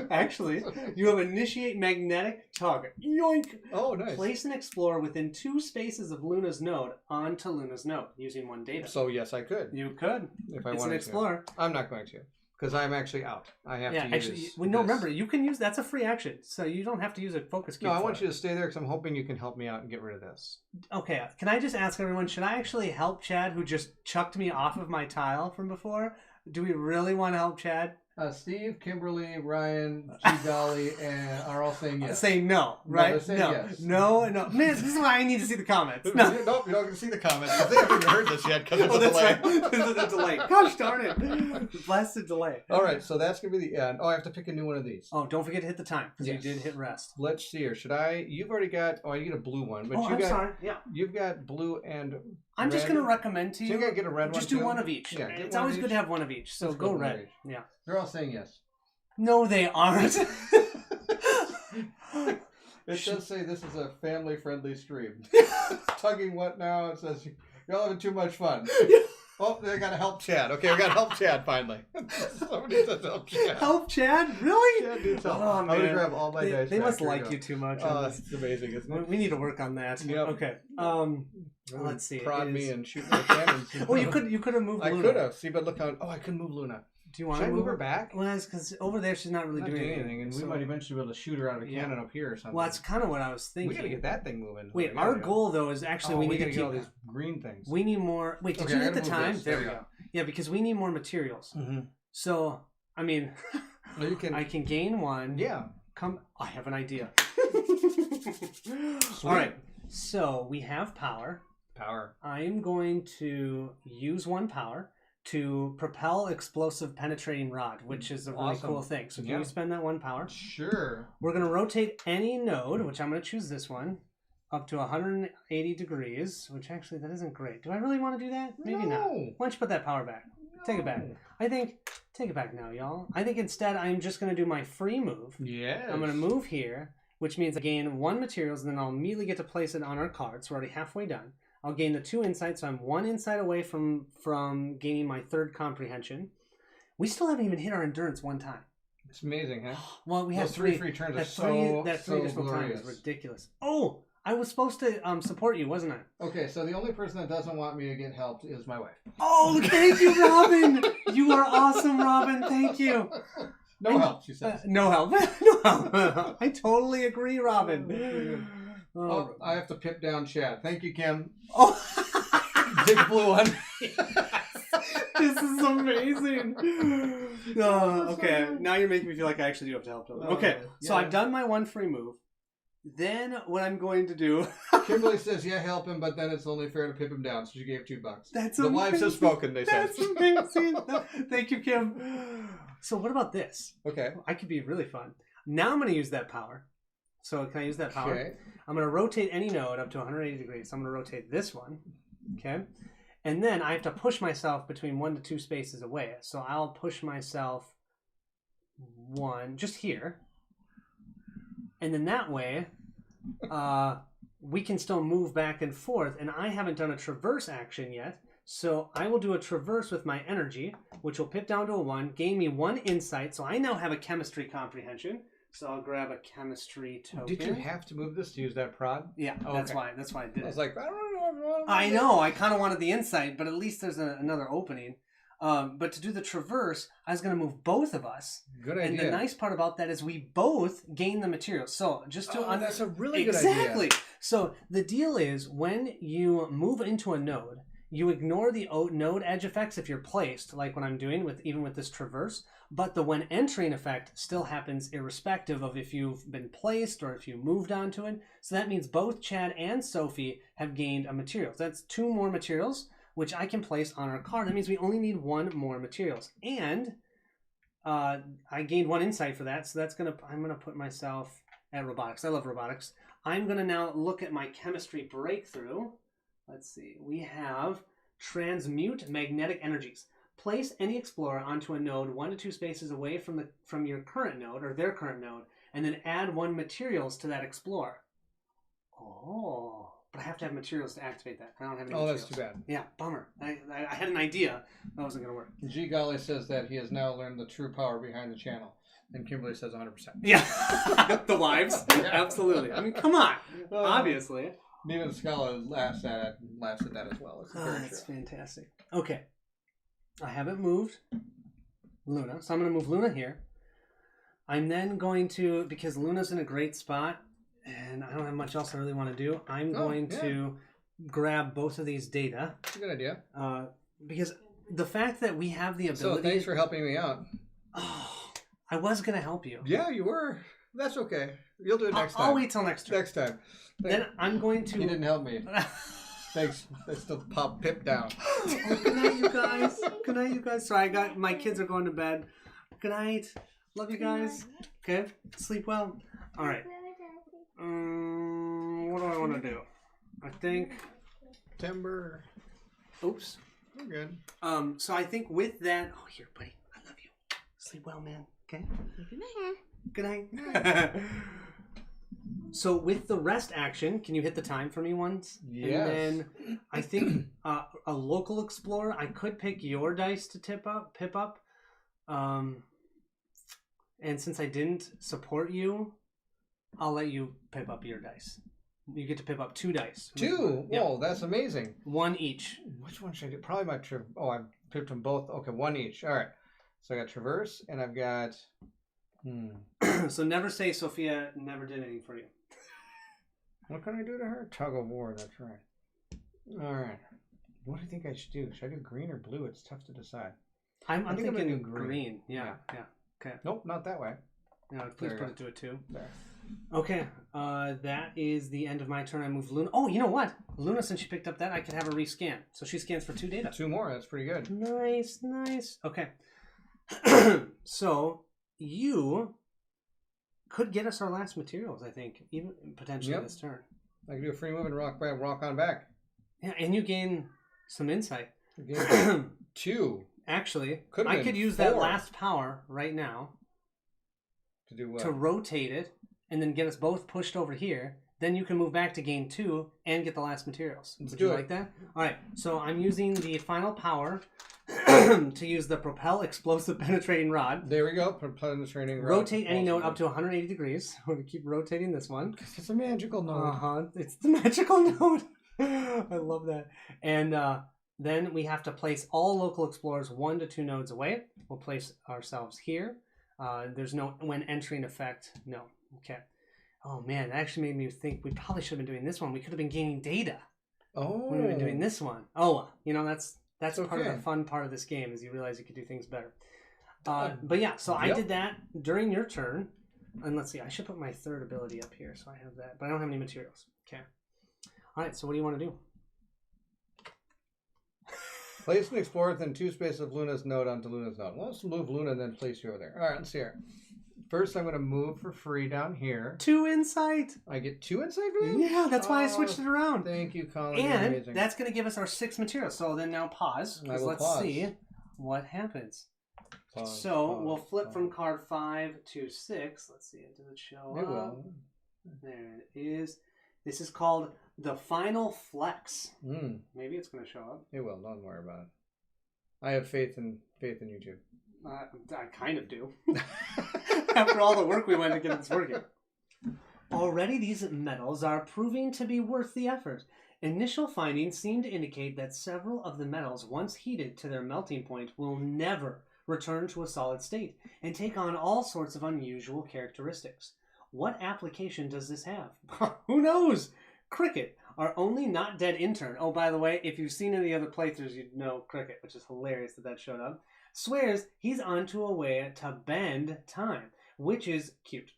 Actually, you have initiate magnetic tug. Yoink! Oh, nice. Place an explorer within 2 spaces of Luna's node onto Luna's node using 1 data. So yes, I could. You could. If I wanted to. It's an explorer. I'm not going to. Because I'm actually out. I have to use no, remember, you can use... That's a free action. So you don't have to use a focus cube. No, I want you to stay there because I'm hoping you can help me out and get rid of this. Okay, can I just ask everyone, should I actually help Chad, who just chucked me off of my tile from before? Do we really want to help Chad? Steve, Kimberly, Ryan, G. Dolly, and are all saying yes. Saying no, right? No, saying yes. No. Man, this is why I need to see the comments. No, nope, you're not going to see the comments. They haven't even heard this yet because it's a delay. Right. There's a delay. Gosh darn it. Blasted delay. All right, so that's going to be the end. Oh, I have to pick a new one of these. Oh, don't forget to hit the time because you did hit rest. Let's see here. Should I? You've already got... Oh, you get a blue one. But I'm sorry. Yeah. You've got blue and... I'm just going to recommend to you. So you got to get a red one Just do one of each. Yeah, it's always good to have one of each. So go red. Yeah. They're all saying yes. No, they aren't. It does say this is a family-friendly stream. Tugging what now? It says you're all having too much fun. Oh, they got to help Chad. Okay, we got to help Chad finally. Somebody says help Chad. Help Chad? Really? Chad needs help. Oh, I'm going to grab all my dice. They must like you too much. Oh, it's amazing, isn't it? We need to work on that. Yep. Okay. Let's see. Prod me and shoot my cannons. Oh, you could have moved Luna. I could have. See, but look how... Oh, I couldn't move Luna. Do you want to move her back? Well, that's because over there she's not really doing anything. And we might eventually be able to shoot her out of a cannon up here or something. Well, that's kind of what I was thinking. We got to get that thing moving. Wait, our goal, though, is actually we need to get all these green things. We need more... Wait, did you hit the time? There we go. Yeah, because we need more materials. Mm-hmm. So, I mean, well, I can gain 1. Yeah. I have an idea. All right. So, we have power. I am going to use 1 power to propel explosive penetrating rod, which is a really cool thing. So, can you spend that 1 power? Sure. We're going to rotate any node, which I'm going to choose this one, up to 180 degrees, which actually, that isn't great. Do I really want to do that? Maybe not. Why don't you put that power back? Take it back. Take it back now, y'all. I think instead I'm just going to do my free move. Yes. I'm going to move here, which means I gain 1 materials, and then I'll immediately get to place it on our cards. We're already halfway done. I'll gain the 2 insights, so I'm 1 insight away from gaining my 3rd comprehension. We still haven't even hit our endurance 1 time. It's amazing, huh? Well, we have 3 free turns. That 3 additional times is ridiculous. Oh! I was supposed to support you, wasn't I? Okay, so the only person that doesn't want me to get helped is my wife. Oh, thank you, Robin! You are awesome, Robin. Thank you. No help, she says. No help. No help. I totally agree, Robin. Oh, I have to pip down Chad. Thank you, Kim. Oh, Big blue one. This is amazing. Okay, now you're making me feel like I actually do have to help them. Okay, so I've done my one free move. Then what I'm going to do... Kimberly says, yeah, help him, but then it's only fair to pip him down, so she gave $2. That's the amazing. wives have spoken, they said. That's amazing. Thank you, Kim. So what about this? Okay. I could be really fun. Now I'm going to use that power. So can I use that power? Okay. I'm going to rotate any node up to 180 degrees. So I'm going to rotate this one. Okay. And then I have to push myself between 1 to 2 spaces away. So I'll push myself just here. And then that way, we can still move back and forth. And I haven't done a traverse action yet. So I will do a traverse with my energy, which will pip down to a 1, gain me 1 insight. So I now have a chemistry comprehension. So I'll grab a chemistry token. Did you have to move this to use that prod? Yeah, that's why I did it. I was like, I don't know. I know. I kind of wanted the insight, but at least there's another opening. But to do the traverse, I was going to move both of us. Good idea. And the nice part about that is we both gain the material. So just to that's a really good idea. Exactly. So the deal is when you move into a node, you ignore the node edge effects if you're placed, like what I'm doing even with this traverse. But the when entering effect still happens irrespective of if you've been placed or if you moved onto it. So that means both Chad and Sophie have gained a material. So that's 2 more materials, which I can place on our card. That means we only need 1 more materials. And I gained 1 insight for that. So I'm gonna put myself at robotics. I love robotics. I'm gonna now look at my chemistry breakthrough. Let's see. We have transmute magnetic energies. Place any explorer onto a node 1 to 2 spaces away from your current node or their current node, and then add 1 materials to that explorer. Oh, but I have to have materials to activate that. I don't have any materials. That's too bad. Yeah, bummer. I had an idea. That wasn't going to work. G. Golly says that he has now learned the true power behind the channel. And Kimberly says 100%. Yeah. The wives? Yeah. Absolutely. I mean, come on. Obviously. Nina Scala laughs at that as well. That's fantastic. Okay. I haven't moved Luna, so I'm going to move Luna here. I'm then going to, because Luna's in a great spot, and I don't have much else I really want to do, I'm going to grab both of these data. That's a good idea. Because the fact that we have the ability... So thanks for helping me out. Oh, I was going to help you. Yeah, you were. That's okay. You'll do it next time. I'll wait till next turn. Next time. Then I'm going to... You didn't help me. Thanks. I still pop Pip down. Oh, good night, you guys. Good night, you guys. Sorry, my kids are going to bed. Good night. Love you guys. Okay. Sleep well. All right. What do I want to do? I think. Timber. Oops. We're good. So I think with that. Oh, here, buddy. I love you. Sleep well, man. Okay. Good night. So with the rest action, can you hit the time for me once? Yes. And then I think a local explorer, I could pick your dice to pip up. And since I didn't support you, I'll let you pip up your dice. You get to pip up 2 dice. 2? Yep. Whoa, that's amazing. 1 each. Which one should I do? Probably my I pipped them both. Okay, 1 each. All right. So I got Traverse, and I've got... So never say Sophia never did anything for you. What can I do to her? Tug of war, that's right. All right. What do you think I should do? Should I do green or blue? It's tough to decide. I'm thinking I'm gonna do green. Yeah. Okay. Nope, not that way. No, please put it to a 2. There. Okay. That is the end of my turn. I move Luna. Oh, you know what? Luna, since she picked up that, I could have her rescan. So she scans for 2 data. 2 more. That's pretty good. Nice. Okay. So you could get us our last materials, I think, even potentially this turn. I can do a free move and rock on back. Yeah, and you gain some insight. Again, 2. Actually, Could've I been could use 4. that last power right now To do what? to rotate it and then get us both pushed over here. Then you can move back to gain 2 and get the last materials. Would you like that? All right. So I'm using the final power to use the propel explosive penetrating rod. There we go. Penetrating rod. Rotate any node up to 180 degrees. We're going to keep rotating this one. It's a magical node. It's the magical node. I love that. And then we have to place all local explorers 1 to 2 nodes away. We'll place ourselves here. There's no when entering effect. No. Okay. Oh man, that actually made me think we probably should have been doing this one. We could have been gaining data. Oh. We would have been doing this one. Oh, that's That's part of the fun part of this game is you realize you can do things better. But yeah, so I did that during your turn. And let's see, I should put my third ability up here so I have that. But I don't have any materials. Okay. All right, so what do you want to do? Place an explorer within 2 spaces of Luna's node onto Luna's node. Let's move Luna and then place you over there. All right, let's see here. First, I'm going to move for free down here. 2 insight. I get 2 insight for you? Yeah, that's why I switched it around. Thank you, Colin. And that's going to give us our 6 materials. So then now pause. Because let's see what happens. We'll flip from card 5 to 6. Let's see. Does it show It will. There it is. This is called the Final Flex. Maybe it's going to show up. It will. Don't worry about it. I have faith in you two. I kind of do. After all the work we went to get this working. Already these metals are proving to be worth the effort. Initial findings seem to indicate that several of the metals, once heated to their melting point, will never return to a solid state and take on all sorts of unusual characteristics. What application does this have? Who knows? Cricket, our only not dead intern. Oh, by the way, if you've seen any other playthroughs, you'd know Cricket, which is hilarious that showed up. Swears he's onto a way to bend time, which is cute.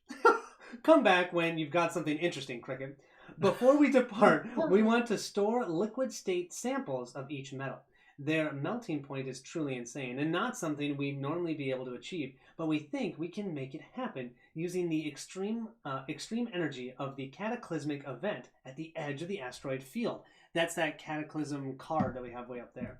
Come back when you've got something interesting, Cricket. Before we depart, we want to store liquid state samples of each metal. Their melting point is truly insane and not something we'd normally be able to achieve, but we think we can make it happen using the extreme energy of the cataclysmic event at the edge of the asteroid field. That's that cataclysm card that we have way up there.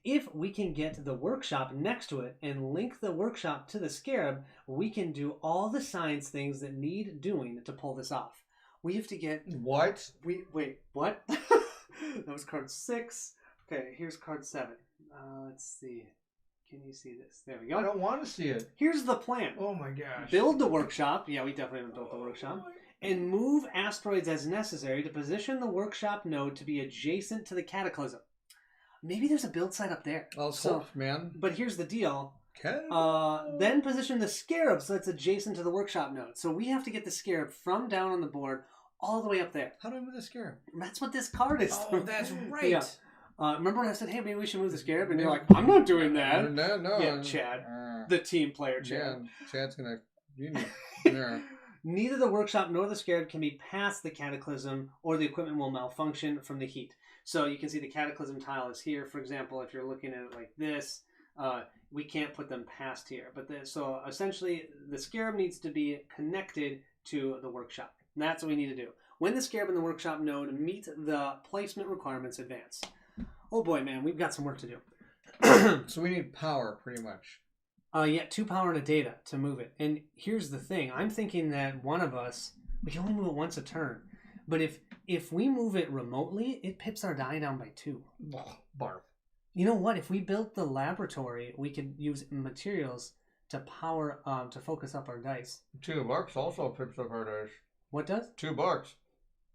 If we can get the workshop next to it and link the workshop to the scarab, we can do all the science things that need doing to pull this off. We have to get... What? Wait, what? That was card 6. Okay, here's card 7. Let's see. Can you see this? There we go. I don't want to see it. Here's the plan. Oh my gosh. Build the workshop. Yeah, we definitely haven't built the workshop. And move asteroids as necessary to position the workshop node to be adjacent to the cataclysm. Maybe there's a build site up there. Well, hope, man. But here's the deal. Then position the scarab so it's adjacent to the workshop node. So we have to get the scarab from down on the board all the way up there. How do I move the scarab? That's what this card is. Oh, that's right. Yeah. Remember when I said, hey, maybe we should move the scarab? And you're like, I'm not doing that. No. Yeah, Chad. The team player, Chad. Yeah, Chad's going to... Neither the workshop nor the scarab can be past the cataclysm or the equipment will malfunction from the heat. So you can see the cataclysm tile is here. For example, if you're looking at it like this, we can't put them past here. So essentially, the scarab needs to be connected to the workshop. And that's what we need to do. When the scarab and the workshop node meet the placement requirements, advance. Oh boy, man, we've got some work to do. So we need power, pretty much. Yeah, 2 power and a data to move it. And here's the thing. I'm thinking that one of us, we can only move it once a turn. But if we move it remotely, it pips our die down by 2. Barf. You know what? If we built the laboratory, we could use materials to power, to focus up our dice. $2 also pips up our dice. What does? $2.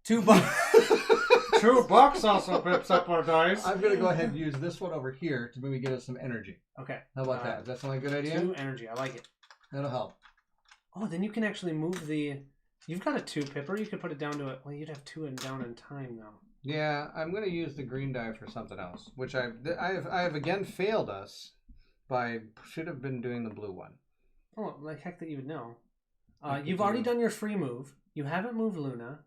$2. $2 also pips up our dice. I'm going to go ahead and use this one over here to maybe give us some energy. Okay. How about that? Does that sound like a good idea? 2 energy. I like it. That'll help. Oh, then you can actually move the... You've got a 2 pipper. You could put it down to it. Well, you'd have 2 and down in time, though. Yeah, I'm going to use the green die for something else, which I have again failed us by should have been doing the blue one. Oh, like heck that you would know. You've already done your free move. You haven't moved Luna.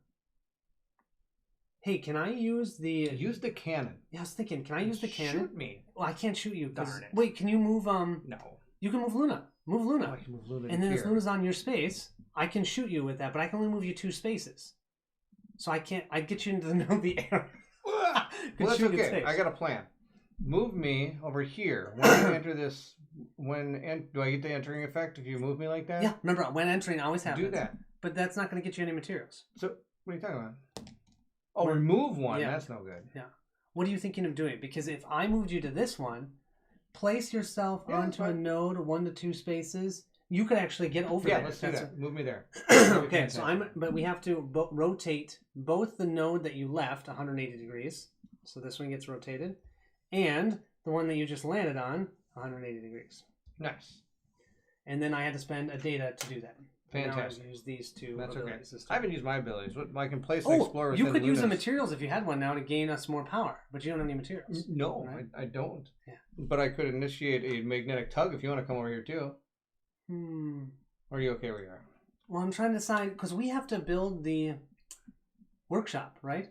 Hey, can I use the... Use the cannon. Yeah, I was thinking, can I use the cannon? Shoot me. Well, I can't shoot you. Darn it. Wait, can you move... No. You can move Luna. Move Luna. Oh, I can move Luna and then here. as Luna's on your space, I can shoot you with that, but I can only move you 2 spaces. So I can't... I'd get you into the air. Well, that's okay. I got a plan. Move me over here. When I enter this... do I get the entering effect if you move me like that? Yeah, remember, when entering always happens. Do that. But that's not going to get you any materials. So, what are you talking about? Oh, remove one. Yeah. That's no good. Yeah. What are you thinking of doing? Because if I moved you to this one, place yourself onto a node 1 to 2 spaces, you could actually get over there. Yeah, let's do that. Move me there. Okay, so but we have to rotate both the node that you left 180 degrees, so this one gets rotated, and the one that you just landed on 180 degrees. Nice. And then I had to spend a data to do that. Fantastic. Now I use these two That's okay. abilities this I time. haven't used my abilities. I can place and explore within you could use the Luna's. materials if you had one now to gain us more power, but you don't have any materials. No, right? I don't. Yeah. But I could initiate a magnetic tug if you want to come over here too. Or are you okay where you are? Well, I'm trying to decide, because we have to build the workshop, right?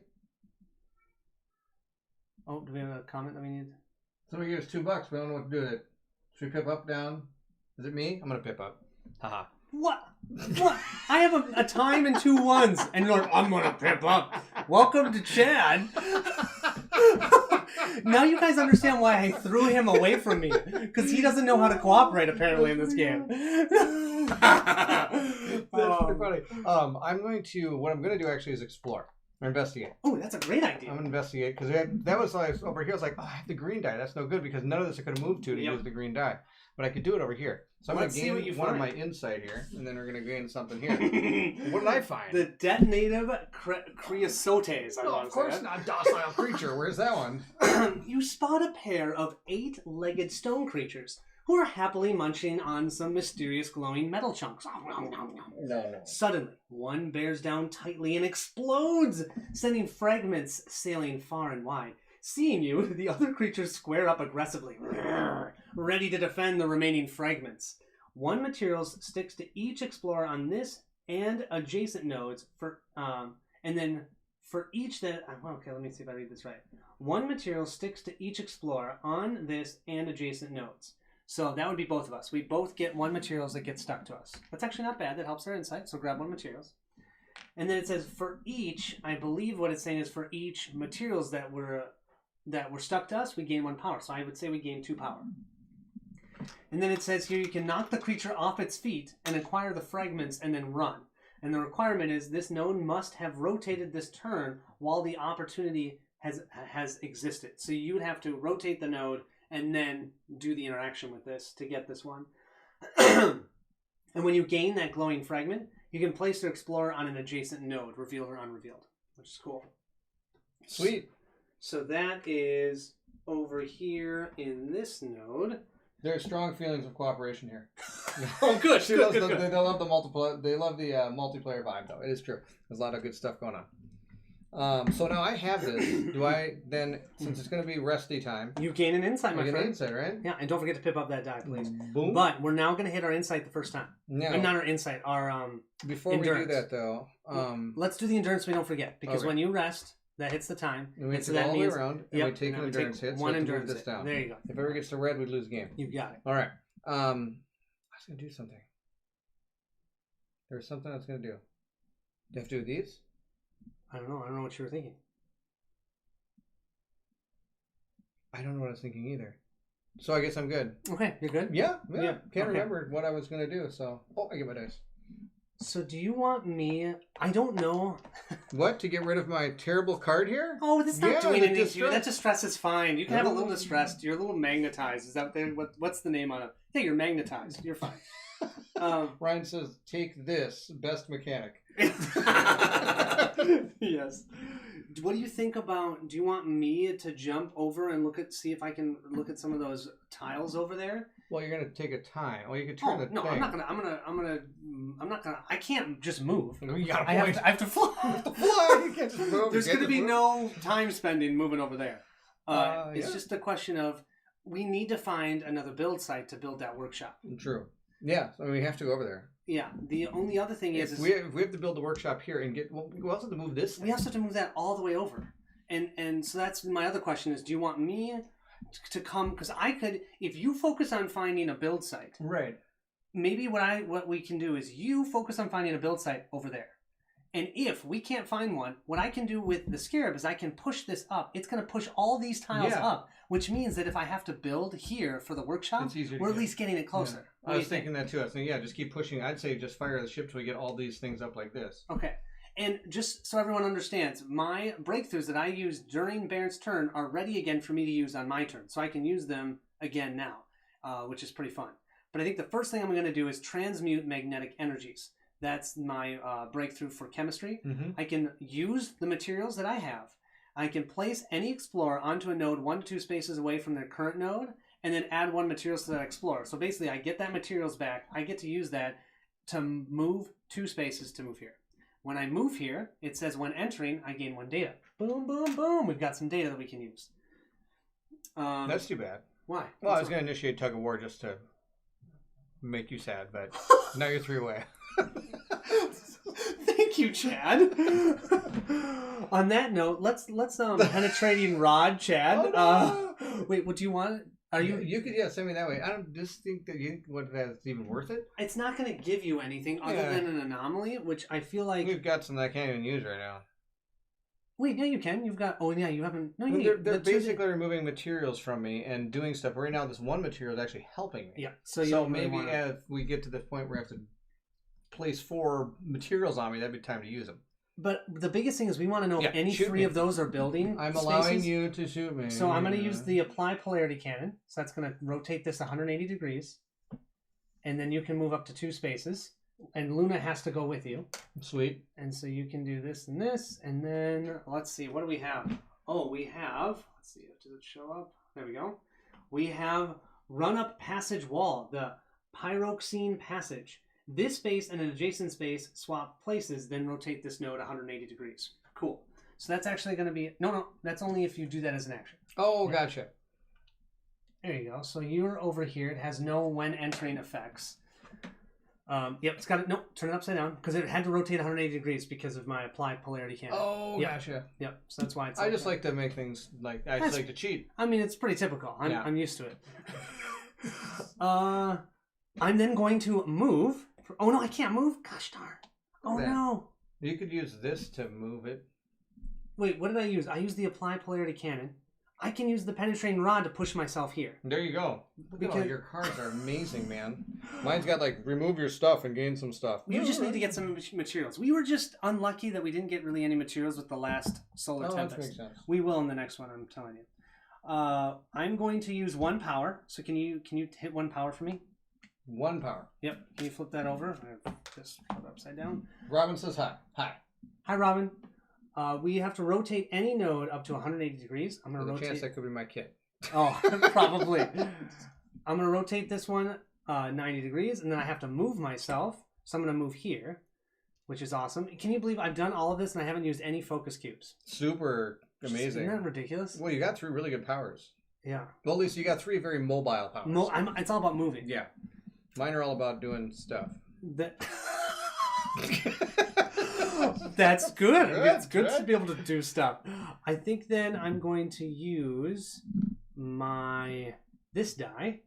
Oh, do we have a comment that we need? Somebody gave us $2, but I don't know what to do with it. Should we pip up, down? Is it me? I'm going to pip up. Haha. What? What? I have a time and 2 ones, and you're like, I'm gonna pip up. Welcome to Chad. Now you guys understand why I threw him away from me, because he doesn't know how to cooperate apparently in this game. That's pretty funny. What I'm going to do actually is explore or investigate. Oh, that's a great idea. I'm going to investigate because that was like over here. I was like, oh, I have the green die. That's no good because none of this I could have moved to use the green die. But I could do it over here. So I'm going to gain one of my insight here, and then we're going to gain something here. What did I find? The detonative creosotes. No, of course not. Docile creature. Where's that one? You spot a pair of 8-legged stone creatures who are happily munching on some mysterious glowing metal chunks. No. Suddenly, one bears down tightly and explodes, sending fragments sailing far and wide. Seeing you, the other creatures square up aggressively, ready to defend the remaining fragments. One materials sticks to each explorer on this and adjacent nodes and then for each that... Okay, let me see if I read this right. One material sticks to each explorer on this and adjacent nodes. So that would be both of us. We both get one materials that get stuck to us. That's actually not bad. That helps our insight. So grab one materials. And then it says for each, I believe what it's saying is for each materials that were stuck to us, we gain 1 power. So I would say we gain 2 power. And then it says here you can knock the creature off its feet and acquire the fragments and then run. And the requirement is this node must have rotated this turn while the opportunity has existed. So you would have to rotate the node and then do the interaction with this to get this one. And when you gain that glowing fragment, you can place your explorer on an adjacent node, revealed or unrevealed, which is cool. Sweet. So that is over here in this node. There are strong feelings of cooperation here. Oh, good. They love the multiplayer. They love the multiplayer vibe, though. It is true. There's a lot of good stuff going on. So now I have this. Do I then, since it's going to be resty time? You gain an insight, my friend. An insight, right? Yeah, and don't forget to pip up that die, please. Boom. But we're now going to hit our insight the first time. No. Not our insight, our Before endurance. we do that, though, let's do the endurance so we don't forget. Because when you rest, that hits the time. And we hit so it that all the means, way around, and we take an endurance hit. One so endurance this down. There you go. If it ever gets to red, we lose the game. You got it. All right. I was going to do something. There's something I was going to do. Do you have to do these? I don't know. I don't know what you were thinking. I don't know what I was thinking either. So I guess I'm good. Okay, you're good? Yeah. Can't remember what I was going to do, so... Oh, I get my dice. So do you want me... I don't know. What? To get rid of my terrible card here? Oh, that's not doing anything to you. That distress is fine. You can have a little distressed. You're a little magnetized. Is that there? What's the name on it? Yeah, you're magnetized. You're fine. Ryan says, take this, best mechanic. Yes. What do you think about... Do you want me to jump over and see if I can look at some of those tiles over there? Well, you're gonna take a time. Well, you could turn the thing. I'm not gonna. I can't just move. You got a point. I have to fly. You can't just move. There's gonna be no time spending moving over there. It's Yeah. just a question of we need to find another build site to build that workshop. True. Yeah, so we have to go over there. Yeah. The only other thing is we have to build the workshop here and get. Well, we also have to move this thing. We also have to move that all the way over. And so that's my other question is: do you want me to come? Because I could, if you focus on finding a build site, right? Maybe what we can do is you focus on finding a build site over there. And if we can't find one, what I can do with the Scarab is I can push this up. It's going to push all these tiles up, which means that if I have to build here for the workshop, we're at least getting it closer. Yeah. I was thinking that too. I was thinking, just keep pushing. I'd say just fire the ship till we get all these things up like this. Okay. And just so everyone understands, my breakthroughs that I used during Bairnt's turn are ready again for me to use on my turn. So I can use them again now, which is pretty fun. But I think the first thing I'm going to do is transmute magnetic energies. That's my breakthrough for chemistry. Mm-hmm. I can use the materials that I have. I can place any explorer onto a node 1 to 2 spaces away from their current node, and then add 1 materials to that explorer. So basically, I get that materials back. I get to use that to move 2 spaces to move here. When I move here, it says when entering, I gain 1 data. Boom, boom, boom. We've got some data that we can use. That's too bad. Why? Well, I was going to initiate tug of war just to make you sad, but now you're 3 away. Thank you, Chad. On that note, let's penetrating rod, Chad. Oh, no. Wait, what do you want? Are you? You could send me that way. I don't just think that that's even worth it. It's not going to give you anything other than an anomaly, which I feel like we've got some that I can't even use right now. Wait, yeah, you can. You've got. Oh, yeah, you haven't. No, they're basically removing materials from me and doing stuff. Right now, this one material is actually helping me. Yeah. So maybe if we get to the point where I have to place 4 materials on me, that'd be time to use them. But the biggest thing is we want to know if any 3 of those are building. I'm allowing you to shoot me. So I'm going to use the apply polarity cannon. So that's going to rotate this 180 degrees. And then you can move up to 2 spaces. And Luna has to go with you. Sweet. And so you can do this and this. And then, let's see, what do we have? Oh, we have, let's see, does it show up? There we go. We have run up passage wall, the pyroxene passage. This space and an adjacent space swap places, then rotate this node 180 degrees. Cool. So that's actually going to be, no, that's only if you do that as an action. Oh, gotcha. There you go. So you're over here. It has no when entering effects. Yep, it's got it. No, turn it upside down because it had to rotate 180 degrees because of my applied polarity cannon. Oh, yep. Gotcha. Yep, so that's why it's. I just like to make things I just like to cheat. I mean, it's pretty typical. I'm used to it. I'm then going to move. Oh no, I can't move. Gosh darn. Oh no. You could use this to move it. Wait, what did I use? I used the applied polarity cannon. I can use the penetrating rod to push myself here. There you go. Look at all your cards are amazing, man. Mine's got like remove your stuff and gain some stuff. You just need to get some materials. We were just unlucky that we didn't get really any materials with the last Solar Tempest. That makes sense. We will in the next one, I'm telling you. I'm going to use 1 power. So can you hit 1 power for me? 1 power. Yep. Can you flip that over? Just flip it upside down. Robin says hi. Hi. Hi, Robin. We have to rotate any node up to 180 degrees. I'm going to rotate. Chance that could be my kid. Oh, probably. I'm going to rotate this one 90 degrees, and then I have to move myself. So I'm going to move here, which is awesome. Can you believe I've done all of this and I haven't used any focus cubes? Super amazing. Isn't that ridiculous? Well, you got 3 really good powers. Yeah. Well, at least you got 3 very mobile powers. It's all about moving. Yeah. Mine are all about doing stuff. That's good. It's good to be able to do stuff. I think then I'm going to use this die,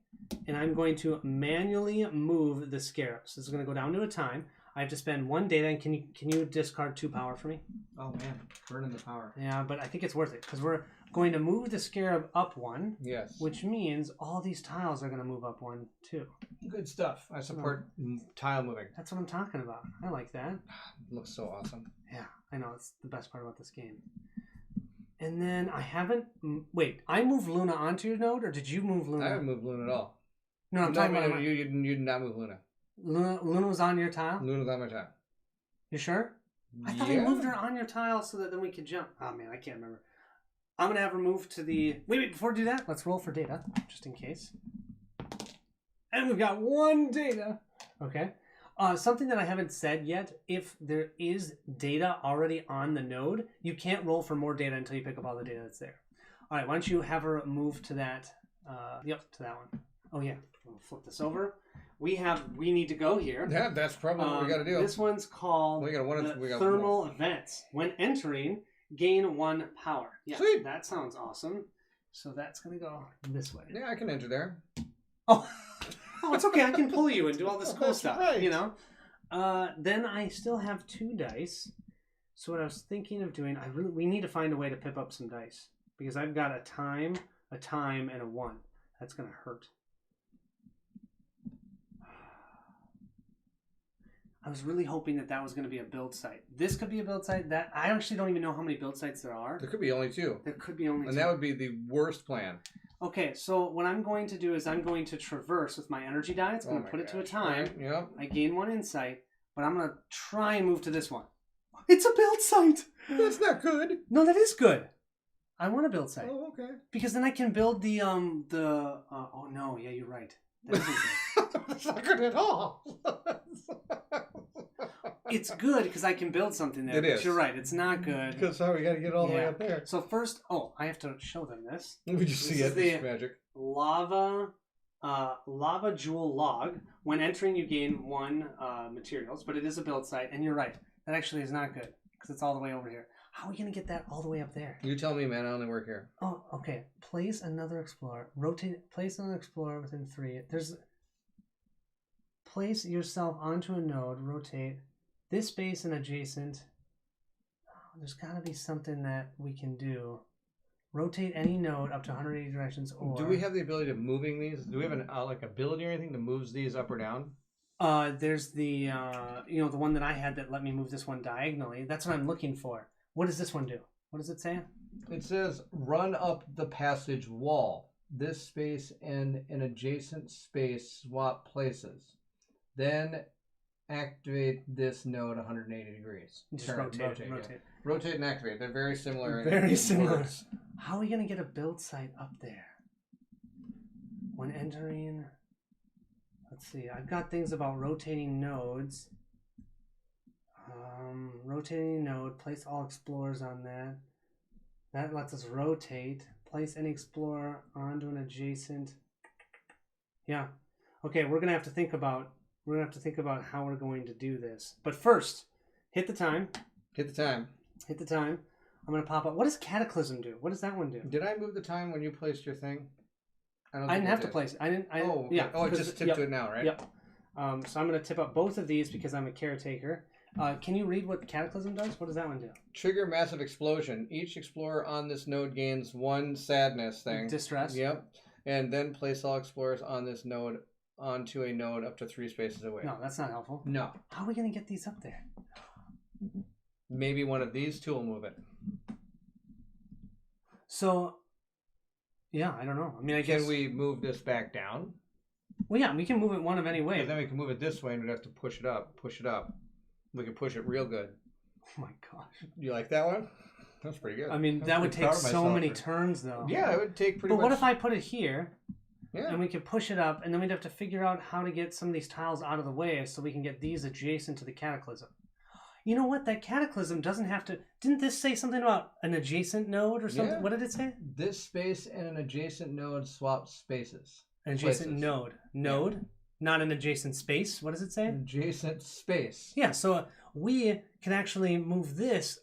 and I'm going to manually move the scarabs. This is going to go down to a time. I have to spend 1 data, and can you discard 2 power for me? Oh man, burning the power. Yeah, but I think it's worth it because we're going to move the scarab up 1. Yes. Which means all these tiles are going to move up 1 too. Good stuff. I support tile moving. That's what I'm talking about. I like that. It looks so awesome. Yeah, I know. It's the best part about this game. And then I haven't... Wait, I moved Luna onto your node, or did you move Luna? I haven't moved Luna at all. No, I'm talking about... You did not move Luna. Luna was on your tile? Luna's on my tile. You sure? I thought I moved her on your tile so that then we could jump. Oh, man, I can't remember. I'm going to have her move to the... Wait, before we do that, let's roll for data, just in case. And we've got 1 data. Okay. Something that I haven't said yet, if there is data already on the node, you can't roll for more data until you pick up all the data that's there. All right, why don't you have her move to that? Yep, to that one. Oh, yeah. We'll flip this over. We need to go here. Yeah, that's probably what we got to do. This one's called thermal events. When entering, gain 1 power. Yeah, sweet. That sounds awesome. So that's going to go this way. Yeah, I can enter there. Oh, it's okay. I can pull you and do all this cool stuff, right. You know? Then I still have 2 dice. So what I was thinking of doing, we need to find a way to pip up some dice. Because I've got a time, and a 1. That's going to hurt. I was really hoping that was going to be a build site. This could be a build site. That I actually don't even know how many build sites there are. There could be only 2. There could be only 2. And that would be the worst plan. Okay, so what I'm going to do is I'm going to traverse with my energy die. It's going to put it to a time. Right. Yep. I gain 1 insight, but I'm going to try and move to this one. It's a build site! That's not good. No, that is good. I want a build site. Oh, okay. Because then I can build oh no, yeah, you're right. That isn't good. That's not good at all. It's good because I can build something there. It but is. You're right. It's not good. Because how we got to get all the way up there. So first, I have to show them this. We just see it. It's magic. Lava jewel log. When entering, you gain 1 materials, but it is a build site. And you're right. That actually is not good because it's all the way over here. How are we going to get that all the way up there? You tell me, man. I only work here. Oh, okay. Place another explorer. Place another explorer within 3. Place yourself onto a node. Rotate this space and adjacent. Oh, there's got to be something that we can do. Rotate any node up to 180 directions. Or do we have the ability of moving these? Do we have an ability or anything to move these up or down? There's the the one that I had that let me move this one diagonally. That's what I'm looking for. What does this one do? What does it say? It says run up the passage wall. This space and an adjacent space swap places. Then activate this node 180 degrees. Just rotate. Rotate and activate. They're very similar. Very similar. How are we going to get a build site up there? When entering... Let's see. I've got things about rotating nodes. Rotating node. Place all explorers on that. That lets us rotate. Place any explorer onto an adjacent... Yeah. Okay, we're going to have to think about... how we're going to do this. But first, hit the time. Hit the time. I'm going to pop up. What does Cataclysm do? What does that one do? Did I move the time when you placed your thing? I didn't have to place it. Okay. Yeah. Oh, it just tipped to it now, right? Yep. So I'm going to tip up both of these because I'm a caretaker. Can you read what Cataclysm does? What does that one do? Trigger massive explosion. Each explorer on this node gains 1 sadness thing. Distress. Yep. And then place all explorers on this node onto a node up to 3 spaces away. No, that's not helpful. No. How are we going to get these up there? Maybe one of these two will move it. So, yeah, I don't know. I mean, I guess... Can we move this back down? Well, yeah, we can move it one of any way. But then we can move it this way and we'd have to push it up. We can push it real good. Oh my gosh. You like that one? That's pretty good. I mean, that would take so many turns, though. Yeah, it would take pretty much... But what if I put it here... Yeah. And we could push it up, and then we'd have to figure out how to get some of these tiles out of the way so we can get these adjacent to the Cataclysm. You know what? That Cataclysm doesn't have to... Didn't this say something about an adjacent node or something? Yeah. What did it say? This space and an adjacent node swap spaces. An adjacent node. Node? Yeah. Not an adjacent space? What does it say? Adjacent space. Yeah, so we can actually move this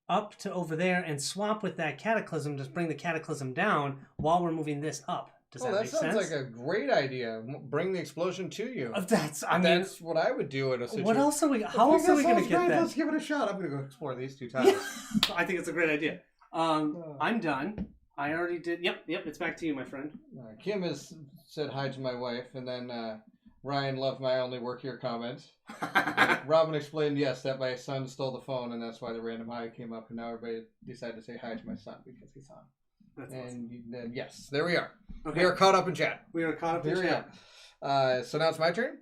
up to over there and swap with that Cataclysm, just bring the Cataclysm down while we're moving this up. Does that make sense? That sounds like a great idea. Bring the explosion to you. That's what I would do in a situation. What else are we? How else are we going to get that? Let's give it a shot. I'm going to go explore these 2 tiles. I think it's a great idea. I'm done. I already did. Yep. It's back to you, my friend. Kim has said hi to my wife, and then Ryan loved my only work here comment. Robin explained, yes, that my son stole the phone, and that's why the random hi came up, and now everybody decided to say hi to my son because he's on. That's and awesome. Then, yes, there we are. Okay. We are caught up in chat. We are caught up in chat. So now it's my turn?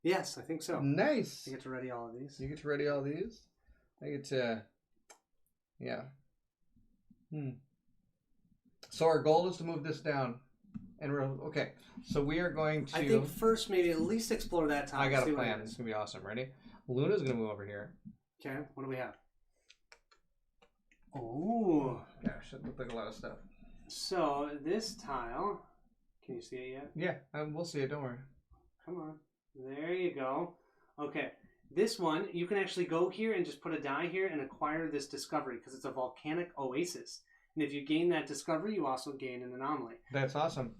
Yes, I think so. Nice. I get to ready all of these. You get to ready all these? I get to... Yeah. So our goal is to move this down. And we're... Okay. So we are going to... I think first maybe at least explore that time. I got a plan. It's going to be awesome. Ready? Luna's going to move over here. Okay. What do we have? Oh. Gosh, that looked like a lot of stuff. So this tile... Can you see it yet? Yeah, we'll see it. Don't worry. Come on. There you go. Okay. This one, you can actually go here and just put a die here and acquire this discovery because it's a volcanic oasis. And if you gain that discovery, you also gain an anomaly. That's awesome.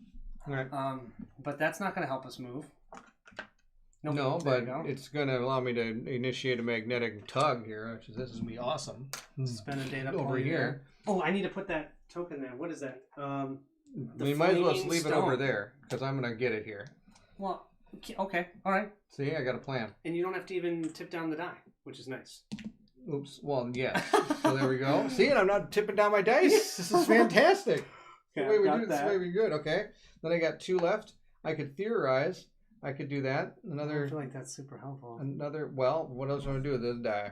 All right. But that's not going to help us move. Nope. No, but it's going to allow me to initiate a magnetic tug here, which is this is going to be awesome. Spend a data over here. Oh, I need to put that token there. What is that? We might as well just leave it over there because I'm going to get it here. Well, okay. All right. See, I got a plan. And you don't have to even tip down the die, which is nice. Oops. Well, yeah. So there we go. See, and I'm not tipping down my dice. This is fantastic. Okay, the way we do this may be good. Okay. Then I got 2 left. I could theorize. I could do that. I feel like that's super helpful. Well, what else do I want to do with this die?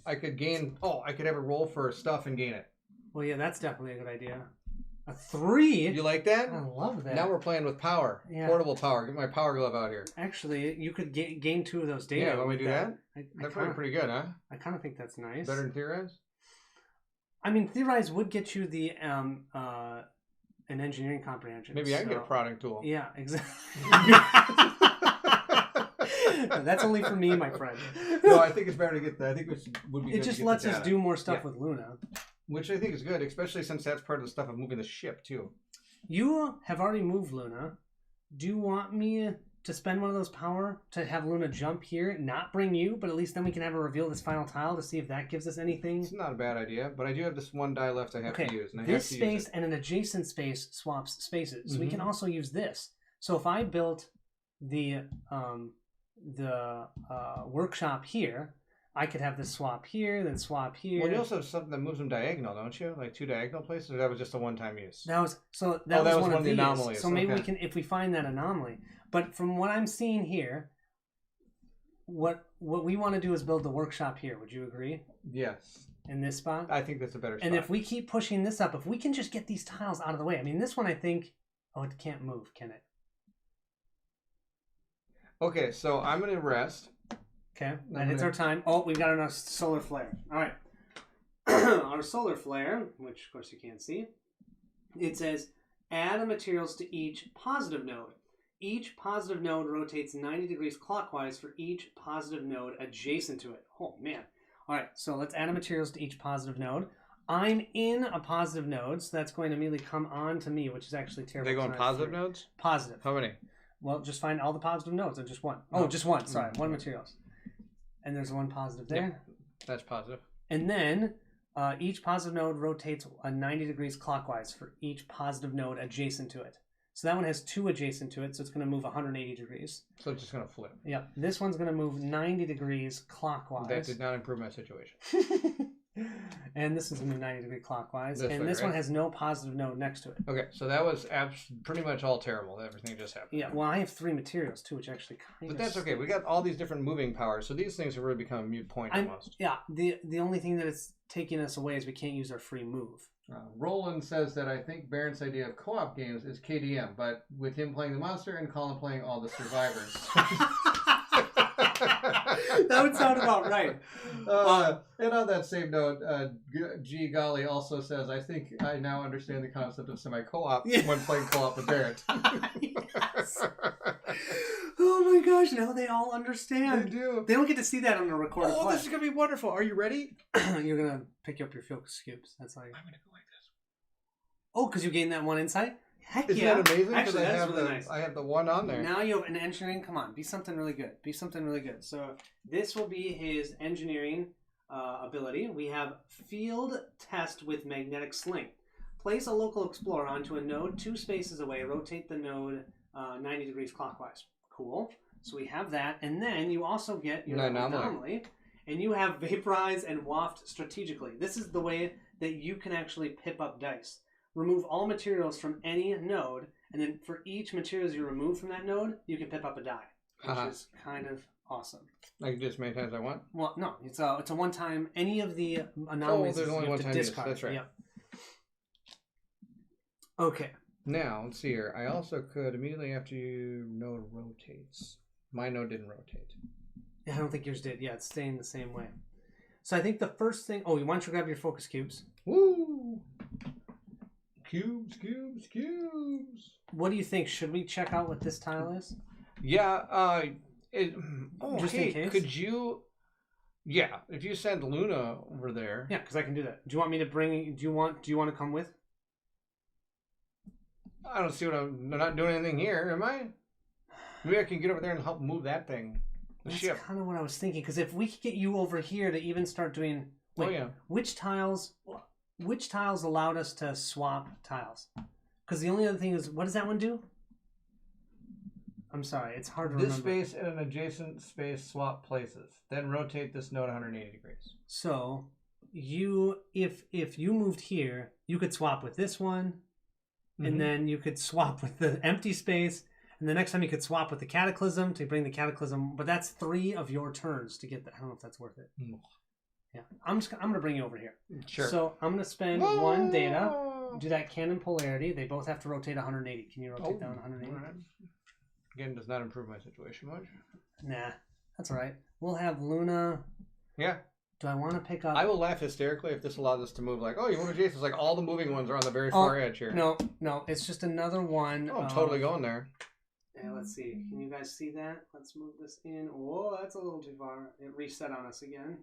I could gain... Oh, I could have a roll for stuff and gain it. Well, yeah, that's definitely a good idea. A 3? You like that? I love that. Now we're playing with power. Yeah. Portable power. Get my power glove out here. Actually, you could gain 2 of those data. Yeah, want me to do that? That's pretty good, huh? I kind of think that's nice. Better than Theorize? I mean, Theorize would get you the an engineering comprehension. Maybe I can get a prodding tool. Yeah, exactly. That's only for me, my friend. No, I think it's better to get that. I think it would be good. It just lets us do more stuff with Luna. Which I think is good, especially since that's part of the stuff of moving the ship, too. You have already moved Luna. Do you want me to spend one of those power to have Luna jump here, not bring you, but at least then we can have her reveal this final tile to see if that gives us anything? It's not a bad idea, but I do have this one die left I have to use. And this space and an adjacent space swaps spaces. So we can also use this. So if I built the workshop here, I could have this swap here, then swap here. Well, you also have something that moves them diagonal, don't you? Like 2 diagonal places, or that was just a one-time use? That was one of the anomalies. So maybe we can, if we find that anomaly. But from what I'm seeing here, what we want to do is build the workshop here. Would you agree? Yes. In this spot? I think that's a better spot. And if we keep pushing this up, if we can just get these tiles out of the way. I mean, this one I think, it can't move, can it? Okay, so I'm going to rest. Okay, and it's our time. Oh, we've got our solar flare. All right. Our solar flare, which of course you can't see, it says add a materials to each positive node. Each positive node rotates 90 degrees clockwise for each positive node adjacent to it. Oh, man. All right, so let's add a materials to each positive node. I'm in a positive node, so that's going to immediately come on to me, which is actually terrible. They go on positive nodes? Positive. How many? Well, just find all the positive nodes, or just one. Oh, just one. Sorry, one materials. And there's one positive there. Yep. That's positive. And then each positive node rotates 90 degrees clockwise for each positive node adjacent to it. So that one has 2 adjacent to it, so it's going to move 180 degrees. So it's just going to flip. Yeah. This one's going to move 90 degrees clockwise. That did not improve my situation. And this is going to move 90 degrees clockwise. This and way, this right? one has no positive node next to it. Okay, so that was pretty much all terrible. Everything just happened. Yeah, well, I have 3 materials too, which actually kind of... But that's okay. We got all these different moving powers, so these things have really become a mute point almost. Yeah, the only thing that it's taking us away is we can't use our free move. Roland says that I think Bairnt's idea of co-op games is KDM, but with him playing the monster and Colin playing all the survivors. That would sound about right. And on that same note, G. Golly also says, I think I now understand the concept of semi-co-op when playing co-op with Bairnt. Yes. Oh my gosh, now they all understand. They do. They don't get to see that on a recorded play. This is going to be wonderful. Are you ready? You're going to pick up your focus cubes. That's how I'm going to go like this. Oh, because you gained that one insight? Heck Isn't yeah. that amazing? Actually, that's really nice. I have the one on there. Now you have an engineering. Come on, be something really good. Be something really good. So this will be his engineering ability. We have field test with magnetic sling. Place a local explorer onto a node 2 spaces away. Rotate the node 90 degrees clockwise. Cool. So we have that. And then you also get your anomaly. And you have vaporize and waft strategically. This is the way that you can actually pip up dice. Remove all materials from any node, and then for each materials you remove from that node, you can pip up a die, which is kind of awesome. I can do as many times as I want? Well, no, it's a one-time. Any of the anomalies there's only one time use. That's right. Yep. Okay. Now, let's see here. I also could, immediately after your node rotates. My node didn't rotate. Yeah, I don't think yours did. Yeah, it's staying the same way. So I think the first thing... Oh, you want to grab your focus cubes? Woo! Cubes, cubes, cubes. What do you think? Should we check out what this tile is? Yeah. Just in case? Could you? Yeah. If you send Luna over there. Yeah, because I can do that. Do you want me to bring? Do you want to come with? I don't see what I'm not doing anything here, am I? Maybe I can get over there and help move that thing. That's kind of what I was thinking. Because if we could get you over here to even start doing. Wait, Which tiles allowed us to swap tiles? Because the only other thing is, what does that one do? I'm sorry, it's hard to remember. This space and an adjacent space swap places. Then rotate this node 180 degrees. So, if you moved here, you could swap with this one, and then you could swap with the empty space, and the next time you could swap with the Cataclysm to bring the Cataclysm. But that's 3 of your turns to get that. I don't know if that's worth it. Yeah, I'm gonna bring you over here. Sure. So I'm gonna spend 1 data. do that cannon polarity. They both have to rotate 180. Can you rotate down 180? All right. Again, does not improve my situation much. Nah, that's all right. We'll have Luna. Yeah. Do I want to pick up? I will laugh hysterically if this allows us to move. Like, oh, you move adjacent. It's like all the moving ones are on the very far edge here. No, it's just another one. Oh, I'm totally going there. Yeah, let's see. Can you guys see that? Let's move this in. Oh, that's a little too far. It reset on us again.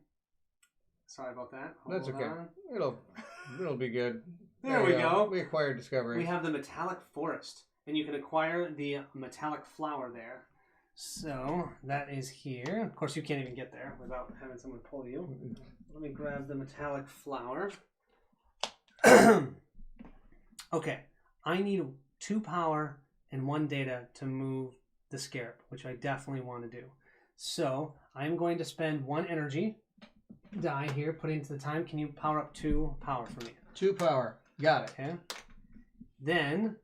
Sorry about that. That's okay. It'll be good. There we go. We acquired discovery. We have the metallic forest, and you can acquire the metallic flower there. So that is here. Of course, you can't even get there without having someone pull you. Let me grab the metallic flower. Okay, I need 2 power and 1 data to move the scarab, which I definitely want to do. So I'm going to spend 1 energy die here, put into the time. Can you power up 2 power for me? 2 power. Got it. Okay. Then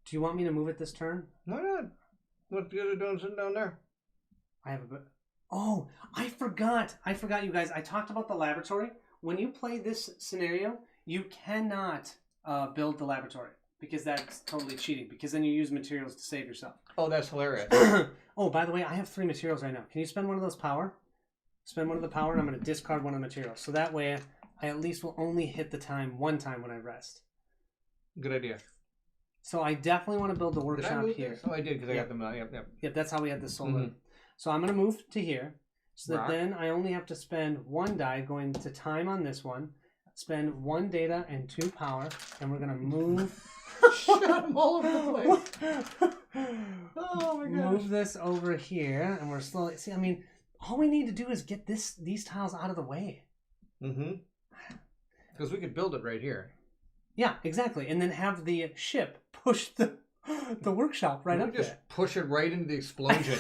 do you want me to move it this turn? Why not? What's the other doing sitting down there? I have a bit. Oh, I forgot, you guys. I talked about the laboratory. When you play this scenario, you cannot build the laboratory because that's totally cheating. Because then you use materials to save yourself. Oh, that's hilarious. Oh, by the way, I have 3 materials right now. Can you spend one of those power? Spend 1 of the power, and I'm going to discard 1 of the materials. So that way, I at least will only hit the time 1 time when I rest. Good idea. So I definitely want to build the workshop here. This? Oh, I did because I got them. Yep, that's how we had the solar. So I'm going to move to here. So that then I only have to spend 1 die going to time on this one. Spend 1 data and 2 power. And we're going to move. Shut them all over the place. Oh my gosh. Move this over here. And we're slowly. See, I mean, all we need to do is get these tiles out of the way. Mm-hmm. Because we could build it right here. Yeah, exactly. And then have the ship push the workshop right up there. Just push it right into the explosion.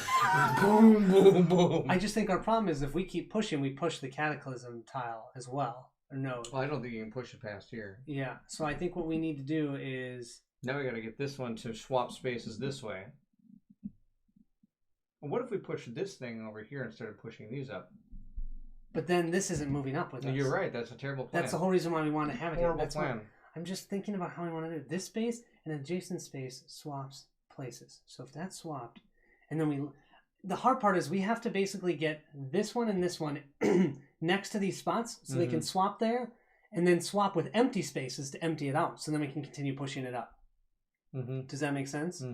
Boom, boom, boom. I just think our problem is if we keep pushing, we push the cataclysm tile as well. Or no. Well, I don't think you can push it past here. Yeah. So I think what we need to do is... Now we got to get this one to swap spaces this way. What if we push this thing over here instead of pushing these up? But then this isn't moving up with us. You're right. That's a terrible plan. That's the whole reason why we want to have it here. Horrible plan. I'm just thinking about how I want to do it. This space and adjacent space swaps places. So if that's swapped, and then the hard part is we have to basically get this one and this one next to these spots so they can swap there, and then swap with empty spaces to empty it out. So then we can continue pushing it up. Does that make sense?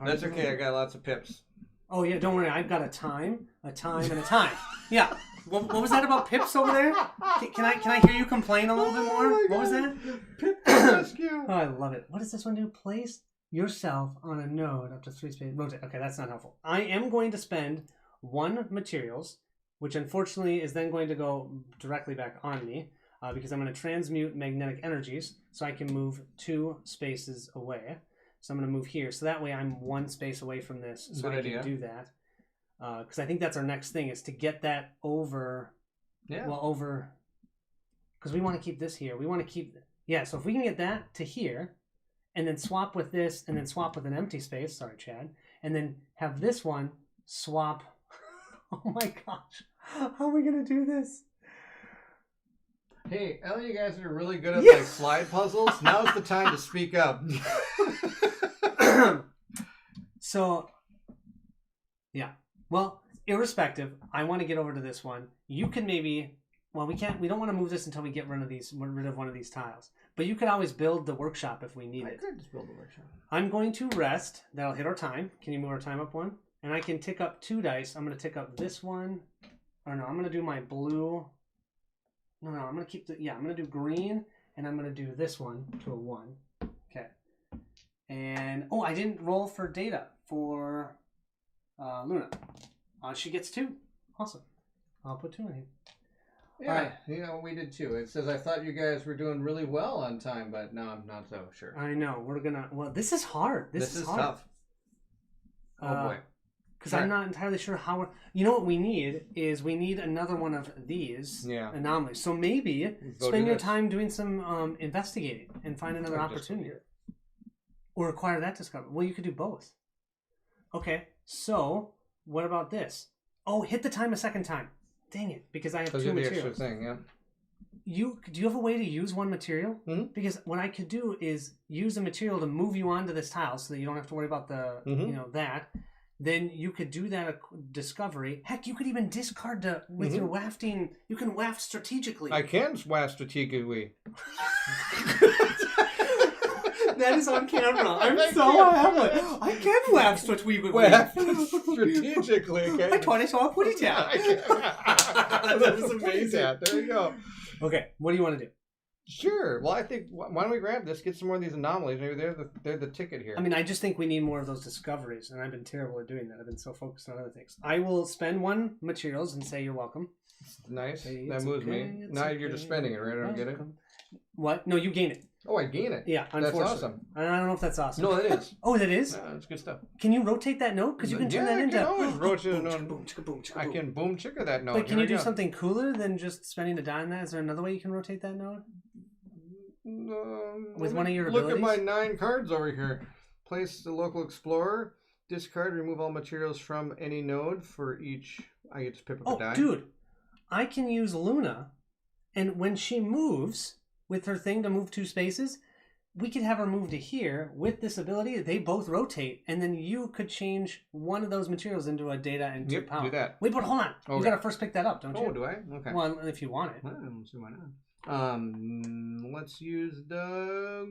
That's okay. I got lots of pips. Oh yeah, don't worry. I've got a time, and a time. Yeah. What was that about pips over there? Can I hear you complain a little bit more? What was that? Pip rescue. Oh, I love it. What does this one do? Place yourself on a node up to 3 space. Rotate. Okay, that's not helpful. I am going to spend 1 materials, which unfortunately is then going to go directly back on me because I'm going to transmute magnetic energies so I can move 2 spaces away. So I'm going to move here. So that way I'm 1 space away from this. So I can do that. Because I think that's our next thing is to get that over. Yeah. Well, over. Because we want to keep this here. We want to keep. Yeah. So if we can get that to here, and then swap with this, and then swap with an empty space. Sorry, Chad. And then have this one swap. Oh my gosh! How are we gonna do this? Hey, all you guys are really good at like slide puzzles. Now's the time to speak up. So, yeah. Well, irrespective, I want to get over to this one. You can maybe, well, we don't want to move this until we get rid of one of these tiles. But you could always build the workshop if we need it. I could just build the workshop. I'm going to rest. That'll hit our time. Can you move our time up 1? And I can tick up 2 dice. I'm going to tick up this one. Or no, I'm going to do my blue. No, I'm going to keep I'm going to do green. And I'm going to do this one to a 1. Okay. And, I didn't roll for data for Luna. She gets 2. Awesome. I'll put 2 in here. Yeah, all right. You know, we did too. It says, I thought you guys were doing really well on time, but no, I'm not so sure. I know. This is hard. This is hard. Tough. Oh boy. Because I'm not entirely sure how you know what we need is we need another one of these anomalies. So maybe spend your time doing some investigating and find another opportunity. Or acquire that discovery. Well, you could do both. Okay, so what about this? Oh, hit the time a second time. Dang it, because I have 2 the materials. extra thing, yeah. Do you have a way to use one material? Mm-hmm. Because what I could do is use a material to move you onto this tile so that you don't have to worry about the, that. Then you could do that discovery. Heck, you could even discard with your wafting. You can waft strategically. I can waft strategically. That is on camera. I'm so happy. I can waft strategically. Waft strategically. Okay. I taught it to put it down. That is amazing. There you go. Okay, what do you want to do? Sure. Well, I think why don't we grab this? Get some more of these anomalies. Maybe they're the ticket here. I mean, I just think we need more of those discoveries, and I've been terrible at doing that. I've been so focused on other things. I will spend 1 materials and say you're welcome. Nice. Hey, that moves me. Now you're just spending it, right? I don't get it. What? No, you gain it. Oh, I gain it. Yeah, unfortunately. That's awesome. I don't know if that's awesome. No, that is. Oh, that is? That's good stuff. Can you rotate that note? Because you can turn that into... I can always rotate a boom, note. chicka, boom, chicka, I boom. can boom chicka that note. But can you do something cooler than just spending the die on that? Is there another way you can rotate that note? With one of your abilities? Look at my 9 cards over here. Place the local explorer. Discard, remove all materials from any node for each. I get to pick up a die. Oh, dude. I can use Luna, and when she moves with her thing to move 2 spaces, we could have her move to here with this ability. They both rotate, and then you could change one of those materials into a data and 2 power. Do that. Wait, but hold on. Okay. You gotta first pick that up, don't you? Oh, do I? Okay. Well, if you want it. I don't see why not. Let's use the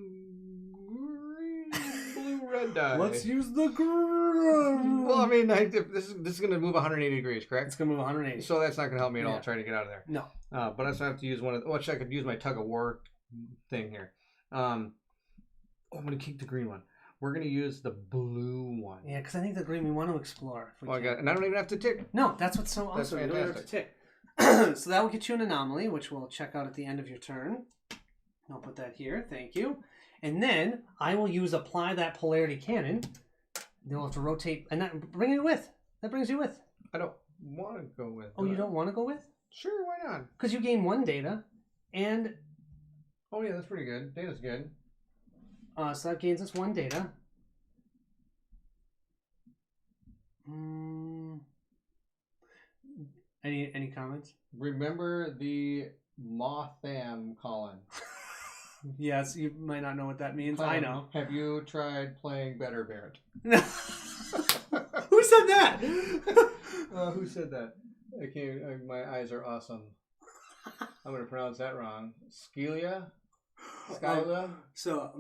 green, blue, red die. Let's use the green. Well, I mean, this is going to move 180 degrees, correct? It's gonna move 180. So that's not going to help me at all trying to get out of there. No. But I also have to use one of. Which I could use my tug of war thing here. I'm going to keep the green one. We're going to use the blue one. Yeah, because I think the green we want to explore. If we I got, and I don't even have to tick. No, that's what's so That's awesome. You don't even have to fantastic. tick. So that will get you an anomaly, which we'll check out at the end of your turn. I'll put that here. Thank you. And then I will use apply that polarity cannon. Then we'll have to rotate and that bring you with. That brings you with. I don't want to go with. Oh, you don't want to go with? Sure, why not? Because you gain 1 data, and Oh yeah, that's pretty good. Data's good. so that gains us 1 data. Any comments? Remember the Motham, Colin. Yes, you might not know what that means. Colin, I know. Have you tried playing better, Bairnt? Who said that? Who said that? I can't. My eyes are awesome. I'm going to pronounce that wrong. Skylia? So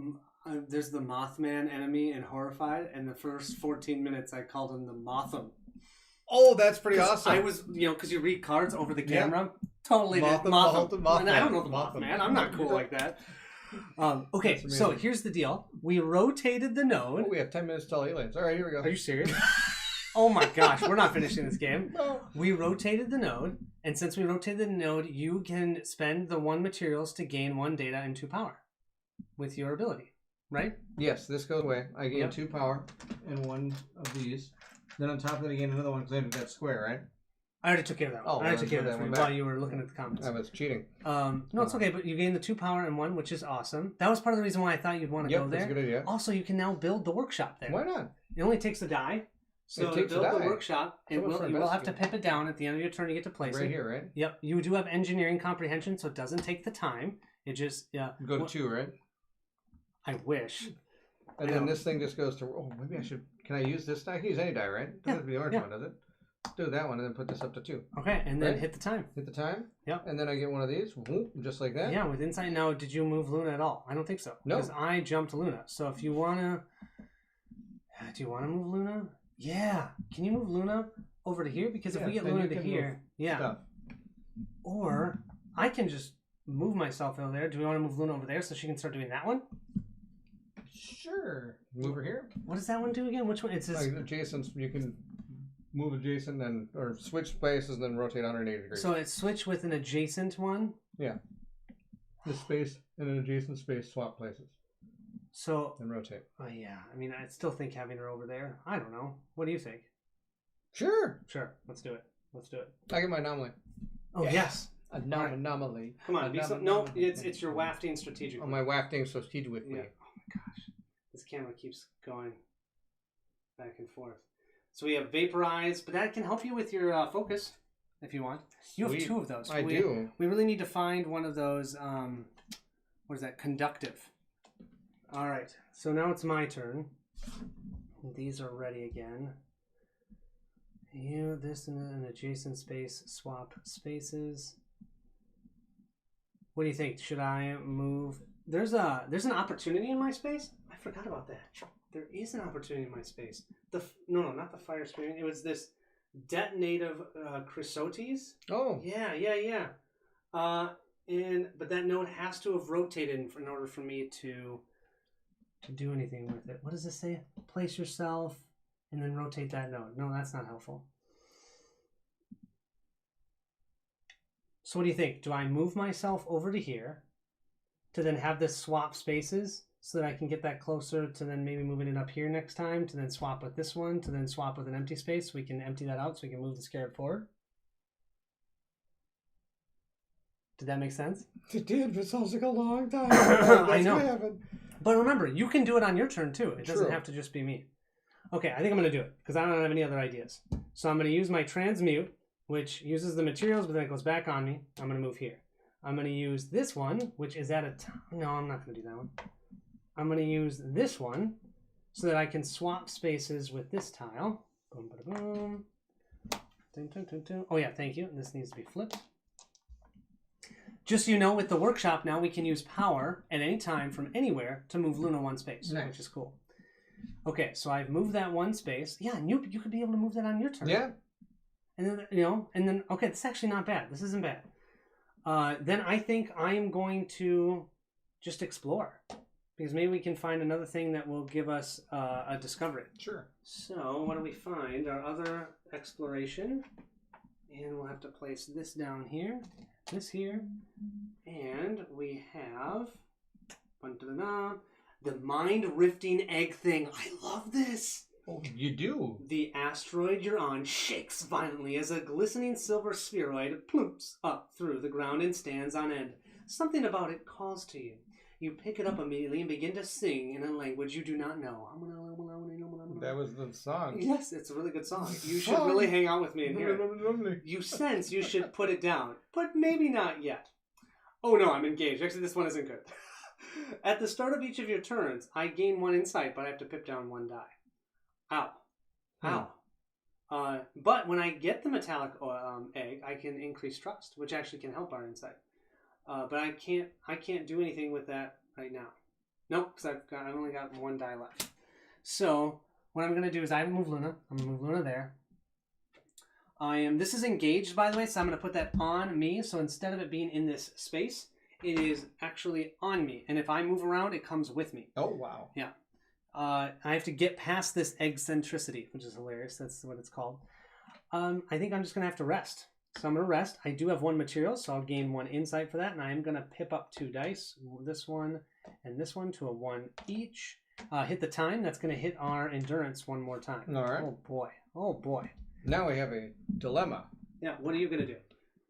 there's the Mothman enemy in Horrified, and the first 14 minutes I called him the Motham. Oh, that's pretty awesome. I was, because you read cards over the camera. Totally Motham. And I don't know the Mothman. I'm not cool like that. Okay, so here's the deal. We rotated the node. Oh, we have 10 minutes till aliens. All right, here we go. Are you serious? Oh my gosh, we're not finishing this game. No. We rotated the node, and since we rotated the node, you can spend the 1 materials to gain 1 data and 2 power with your ability, right? Yes, this goes away. I gain 2 power and 1 of these. Then on top of that, I gain another one because I did that square, right? I already took care of that one. Oh, I already took care of that one for you back. while you were looking at the comments. I was cheating. No, it's okay, but you gain the 2 power and 1, which is awesome. That was part of the reason why I thought you'd want to go there. That's a good idea. Also, you can now build the workshop there. Why not? It only takes a die. So It takes build a die. the workshop, and So much for you will have to investigating. pip it down at the end of your turn to get to place Right it. here, right? Yep. You do have engineering comprehension, so it doesn't take the time. It just Go to 2, right? I wish. And then this thing just goes to. Oh, maybe I should. Can I use this die? I can use any die, right? It doesn't have to be the orange one, does it? Do that one and then put this up to 2. Okay, and then Right? hit the time. Hit the time. Yep. And then I get one of these, whoop, just like that. Yeah, with insight now, did you move Luna at all? I don't think so. No. Because I jumped Luna. So if you wanna, do you want to move Luna? Yeah. Can you move Luna over to here? Because if Yeah, we get then Luna you to can here, move stuff. Or I can just move myself over there. Do we want to move Luna over there so she can start doing that one? Sure. Move her here. What does that one do again? Which one? It says Like adjacent. You can move adjacent and or switch places, then rotate 180 degrees. so it's switch with an adjacent one. Yeah. The space and an adjacent space swap places So and rotate. oh yeah, I mean I still think having her over there. I don't know. What do you think? Sure. Sure, let's do it. Let's do it. I get my anomaly. Oh yes. Anomaly. Come on, no, it's your wafting strategically. Oh, my wafting strategically. Yeah. Oh my gosh, this camera keeps going back and forth. So we have Vaporize, but that can help you with your focus if you want. You have Sweet. 2 of those. I do. We really need to find one of those, what is that, Conductive. All right, so now it's my turn. These are ready again. This and an adjacent space, swap spaces. What do you think? Should I move? There's an opportunity in my space. I forgot about that. There is an opportunity in my space. No, not the fire screen. It was this detonative chrysotes. Oh. Yeah. But that node has to have rotated in order for me to do anything with it. What does this say? Place yourself and then rotate that node. No, that's not helpful. So what do you think? Do I move myself over to here to then have this swap spaces so that I can get that closer to then maybe moving it up here next time to then swap with this one to then swap with an empty space? We can empty that out so we can move the scarab forward. Did that make sense? It did, but it sounds like a long time. I know. But remember, you can do it on your turn too. It doesn't have to just be me. Okay, I think I'm going to do it because I don't have any other ideas. So I'm going to use my transmute, which uses the materials, but then it goes back on me. I'm going to move here. I'm going to use this one, which is at a time. No, I'm not going to do that one. I'm going to use this one so that I can swap spaces with this tile. Boom, boom, boom. Dun, dun, dun, dun. Oh yeah, thank you. This needs to be flipped. Just so you know, with the workshop now, we can use power at any time from anywhere to move Luna 1 space, which is cool. Okay, so I've moved that 1 space. Yeah, and you could be able to move that on your turn. Yeah. And then, okay, this is actually not bad. This isn't bad. Then I think I am going to just explore. Because maybe we can find another thing that will give us a discovery. Sure. So, what do we find? Our other exploration. And we'll have to place this down here. This here. And we have the mind-rifting egg thing. I love this. Oh, you do? The asteroid you're on shakes violently as a glistening silver spheroid ploops up through the ground and stands on end. Something about it calls to you. You pick it up immediately and begin to sing in a language you do not know. That was the song. Yes, it's a really good song. You should really hang out with me and hear it. You sense you should put it down, but maybe not yet. Oh no, I'm engaged. Actually, this one isn't good. At the start of each of your turns, I gain 1 insight, but I have to pip down 1 die. Ow. But when I get the metallic egg, I can increase trust, which actually can help our insight. But I can't do anything with that right now. Nope, because I've only got 1 die left. So what I'm going to do is I move Luna. I'm going to move Luna there. This is engaged, by the way, so I'm going to put that on me. So instead of it being in this space, it is actually on me. And if I move around, it comes with me. Oh, wow. Yeah. I have to get past this eccentricity, which is hilarious. That's what it's called. I think I'm just going to have to rest. So I'm going to rest. I do have 1 material, so I'll gain 1 insight for that. And I'm going to pip up 2 dice. This one and this one to a 1 each. Hit the time. That's going to hit our endurance 1 more time. All right. Oh, boy. Oh, boy. Now we have a dilemma. Yeah, what are you going to do?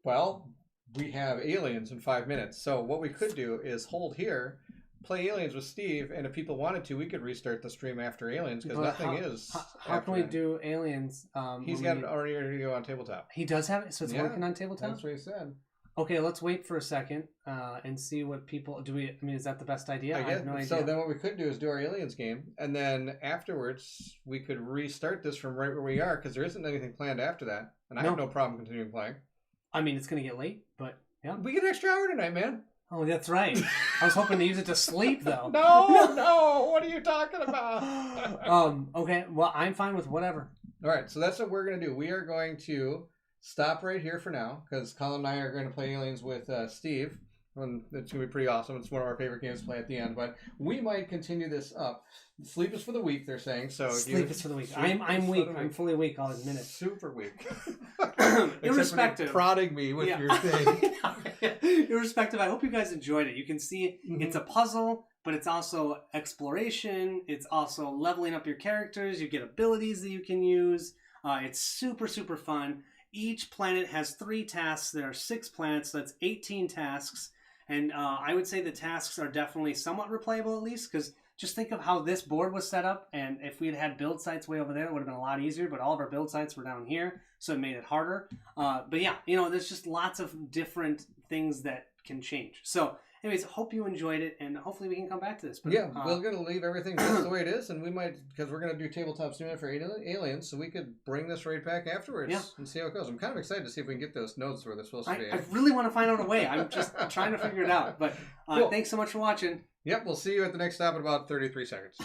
Well, we have aliens in 5 minutes. So what we could do is hold here, play aliens with Steve, and if people wanted to, we could restart the stream after aliens because nothing is. How can we do aliens? He's got it already ready to go on tabletop. He does have it, so it's working on tabletop? That's what he said. Okay, let's wait for a second and see what people do. Is that the best idea? I have no idea. So then what we could do is do our aliens game, and then afterwards we could restart this from right where we are because there isn't anything planned after that, and I have no problem continuing playing. I mean, it's going to get late, but yeah. We get an extra hour tonight, man. Oh, that's right. I was hoping to use it to sleep, though. No. What are you talking about? Okay. Well, I'm fine with whatever. All right. So that's what we're going to do. We are going to stop right here for now because Colin and I are going to play aliens with Steve. And it's going to be pretty awesome. It's one of our favorite games to play at the end. But we might continue this up. Sleep is for the weak, they're saying. So sleep is for the weak. I'm weak. I'm fully weak. I'll admit it. Super weak. Irrespective. Prodding me with your thing. Irrespective, I hope you guys enjoyed it. You can see it's a puzzle, but it's also exploration. It's also leveling up your characters. You get abilities that you can use. It's super, super fun. Each planet has 3 tasks. There are 6 planets, so that's 18 tasks. And I would say the tasks are definitely somewhat replayable, at least, because just think of how this board was set up, and if we had build sites way over there, it would have been a lot easier, but all of our build sites were down here, so it made it harder. But yeah, there's just lots of different things that can change. So anyways, hope you enjoyed it, and hopefully we can come back to this. But, yeah, we're going to leave everything just the way it is, and we might, because we're going to do Tabletop Simulator for Aliens, so we could bring this right back afterwards and see how it goes. I'm kind of excited to see if we can get those notes where they're supposed to be. I really want to find out a way. I'm just trying to figure it out. But Cool. Thanks so much for watching. Yep, we'll see you at the next stop in about 33 seconds.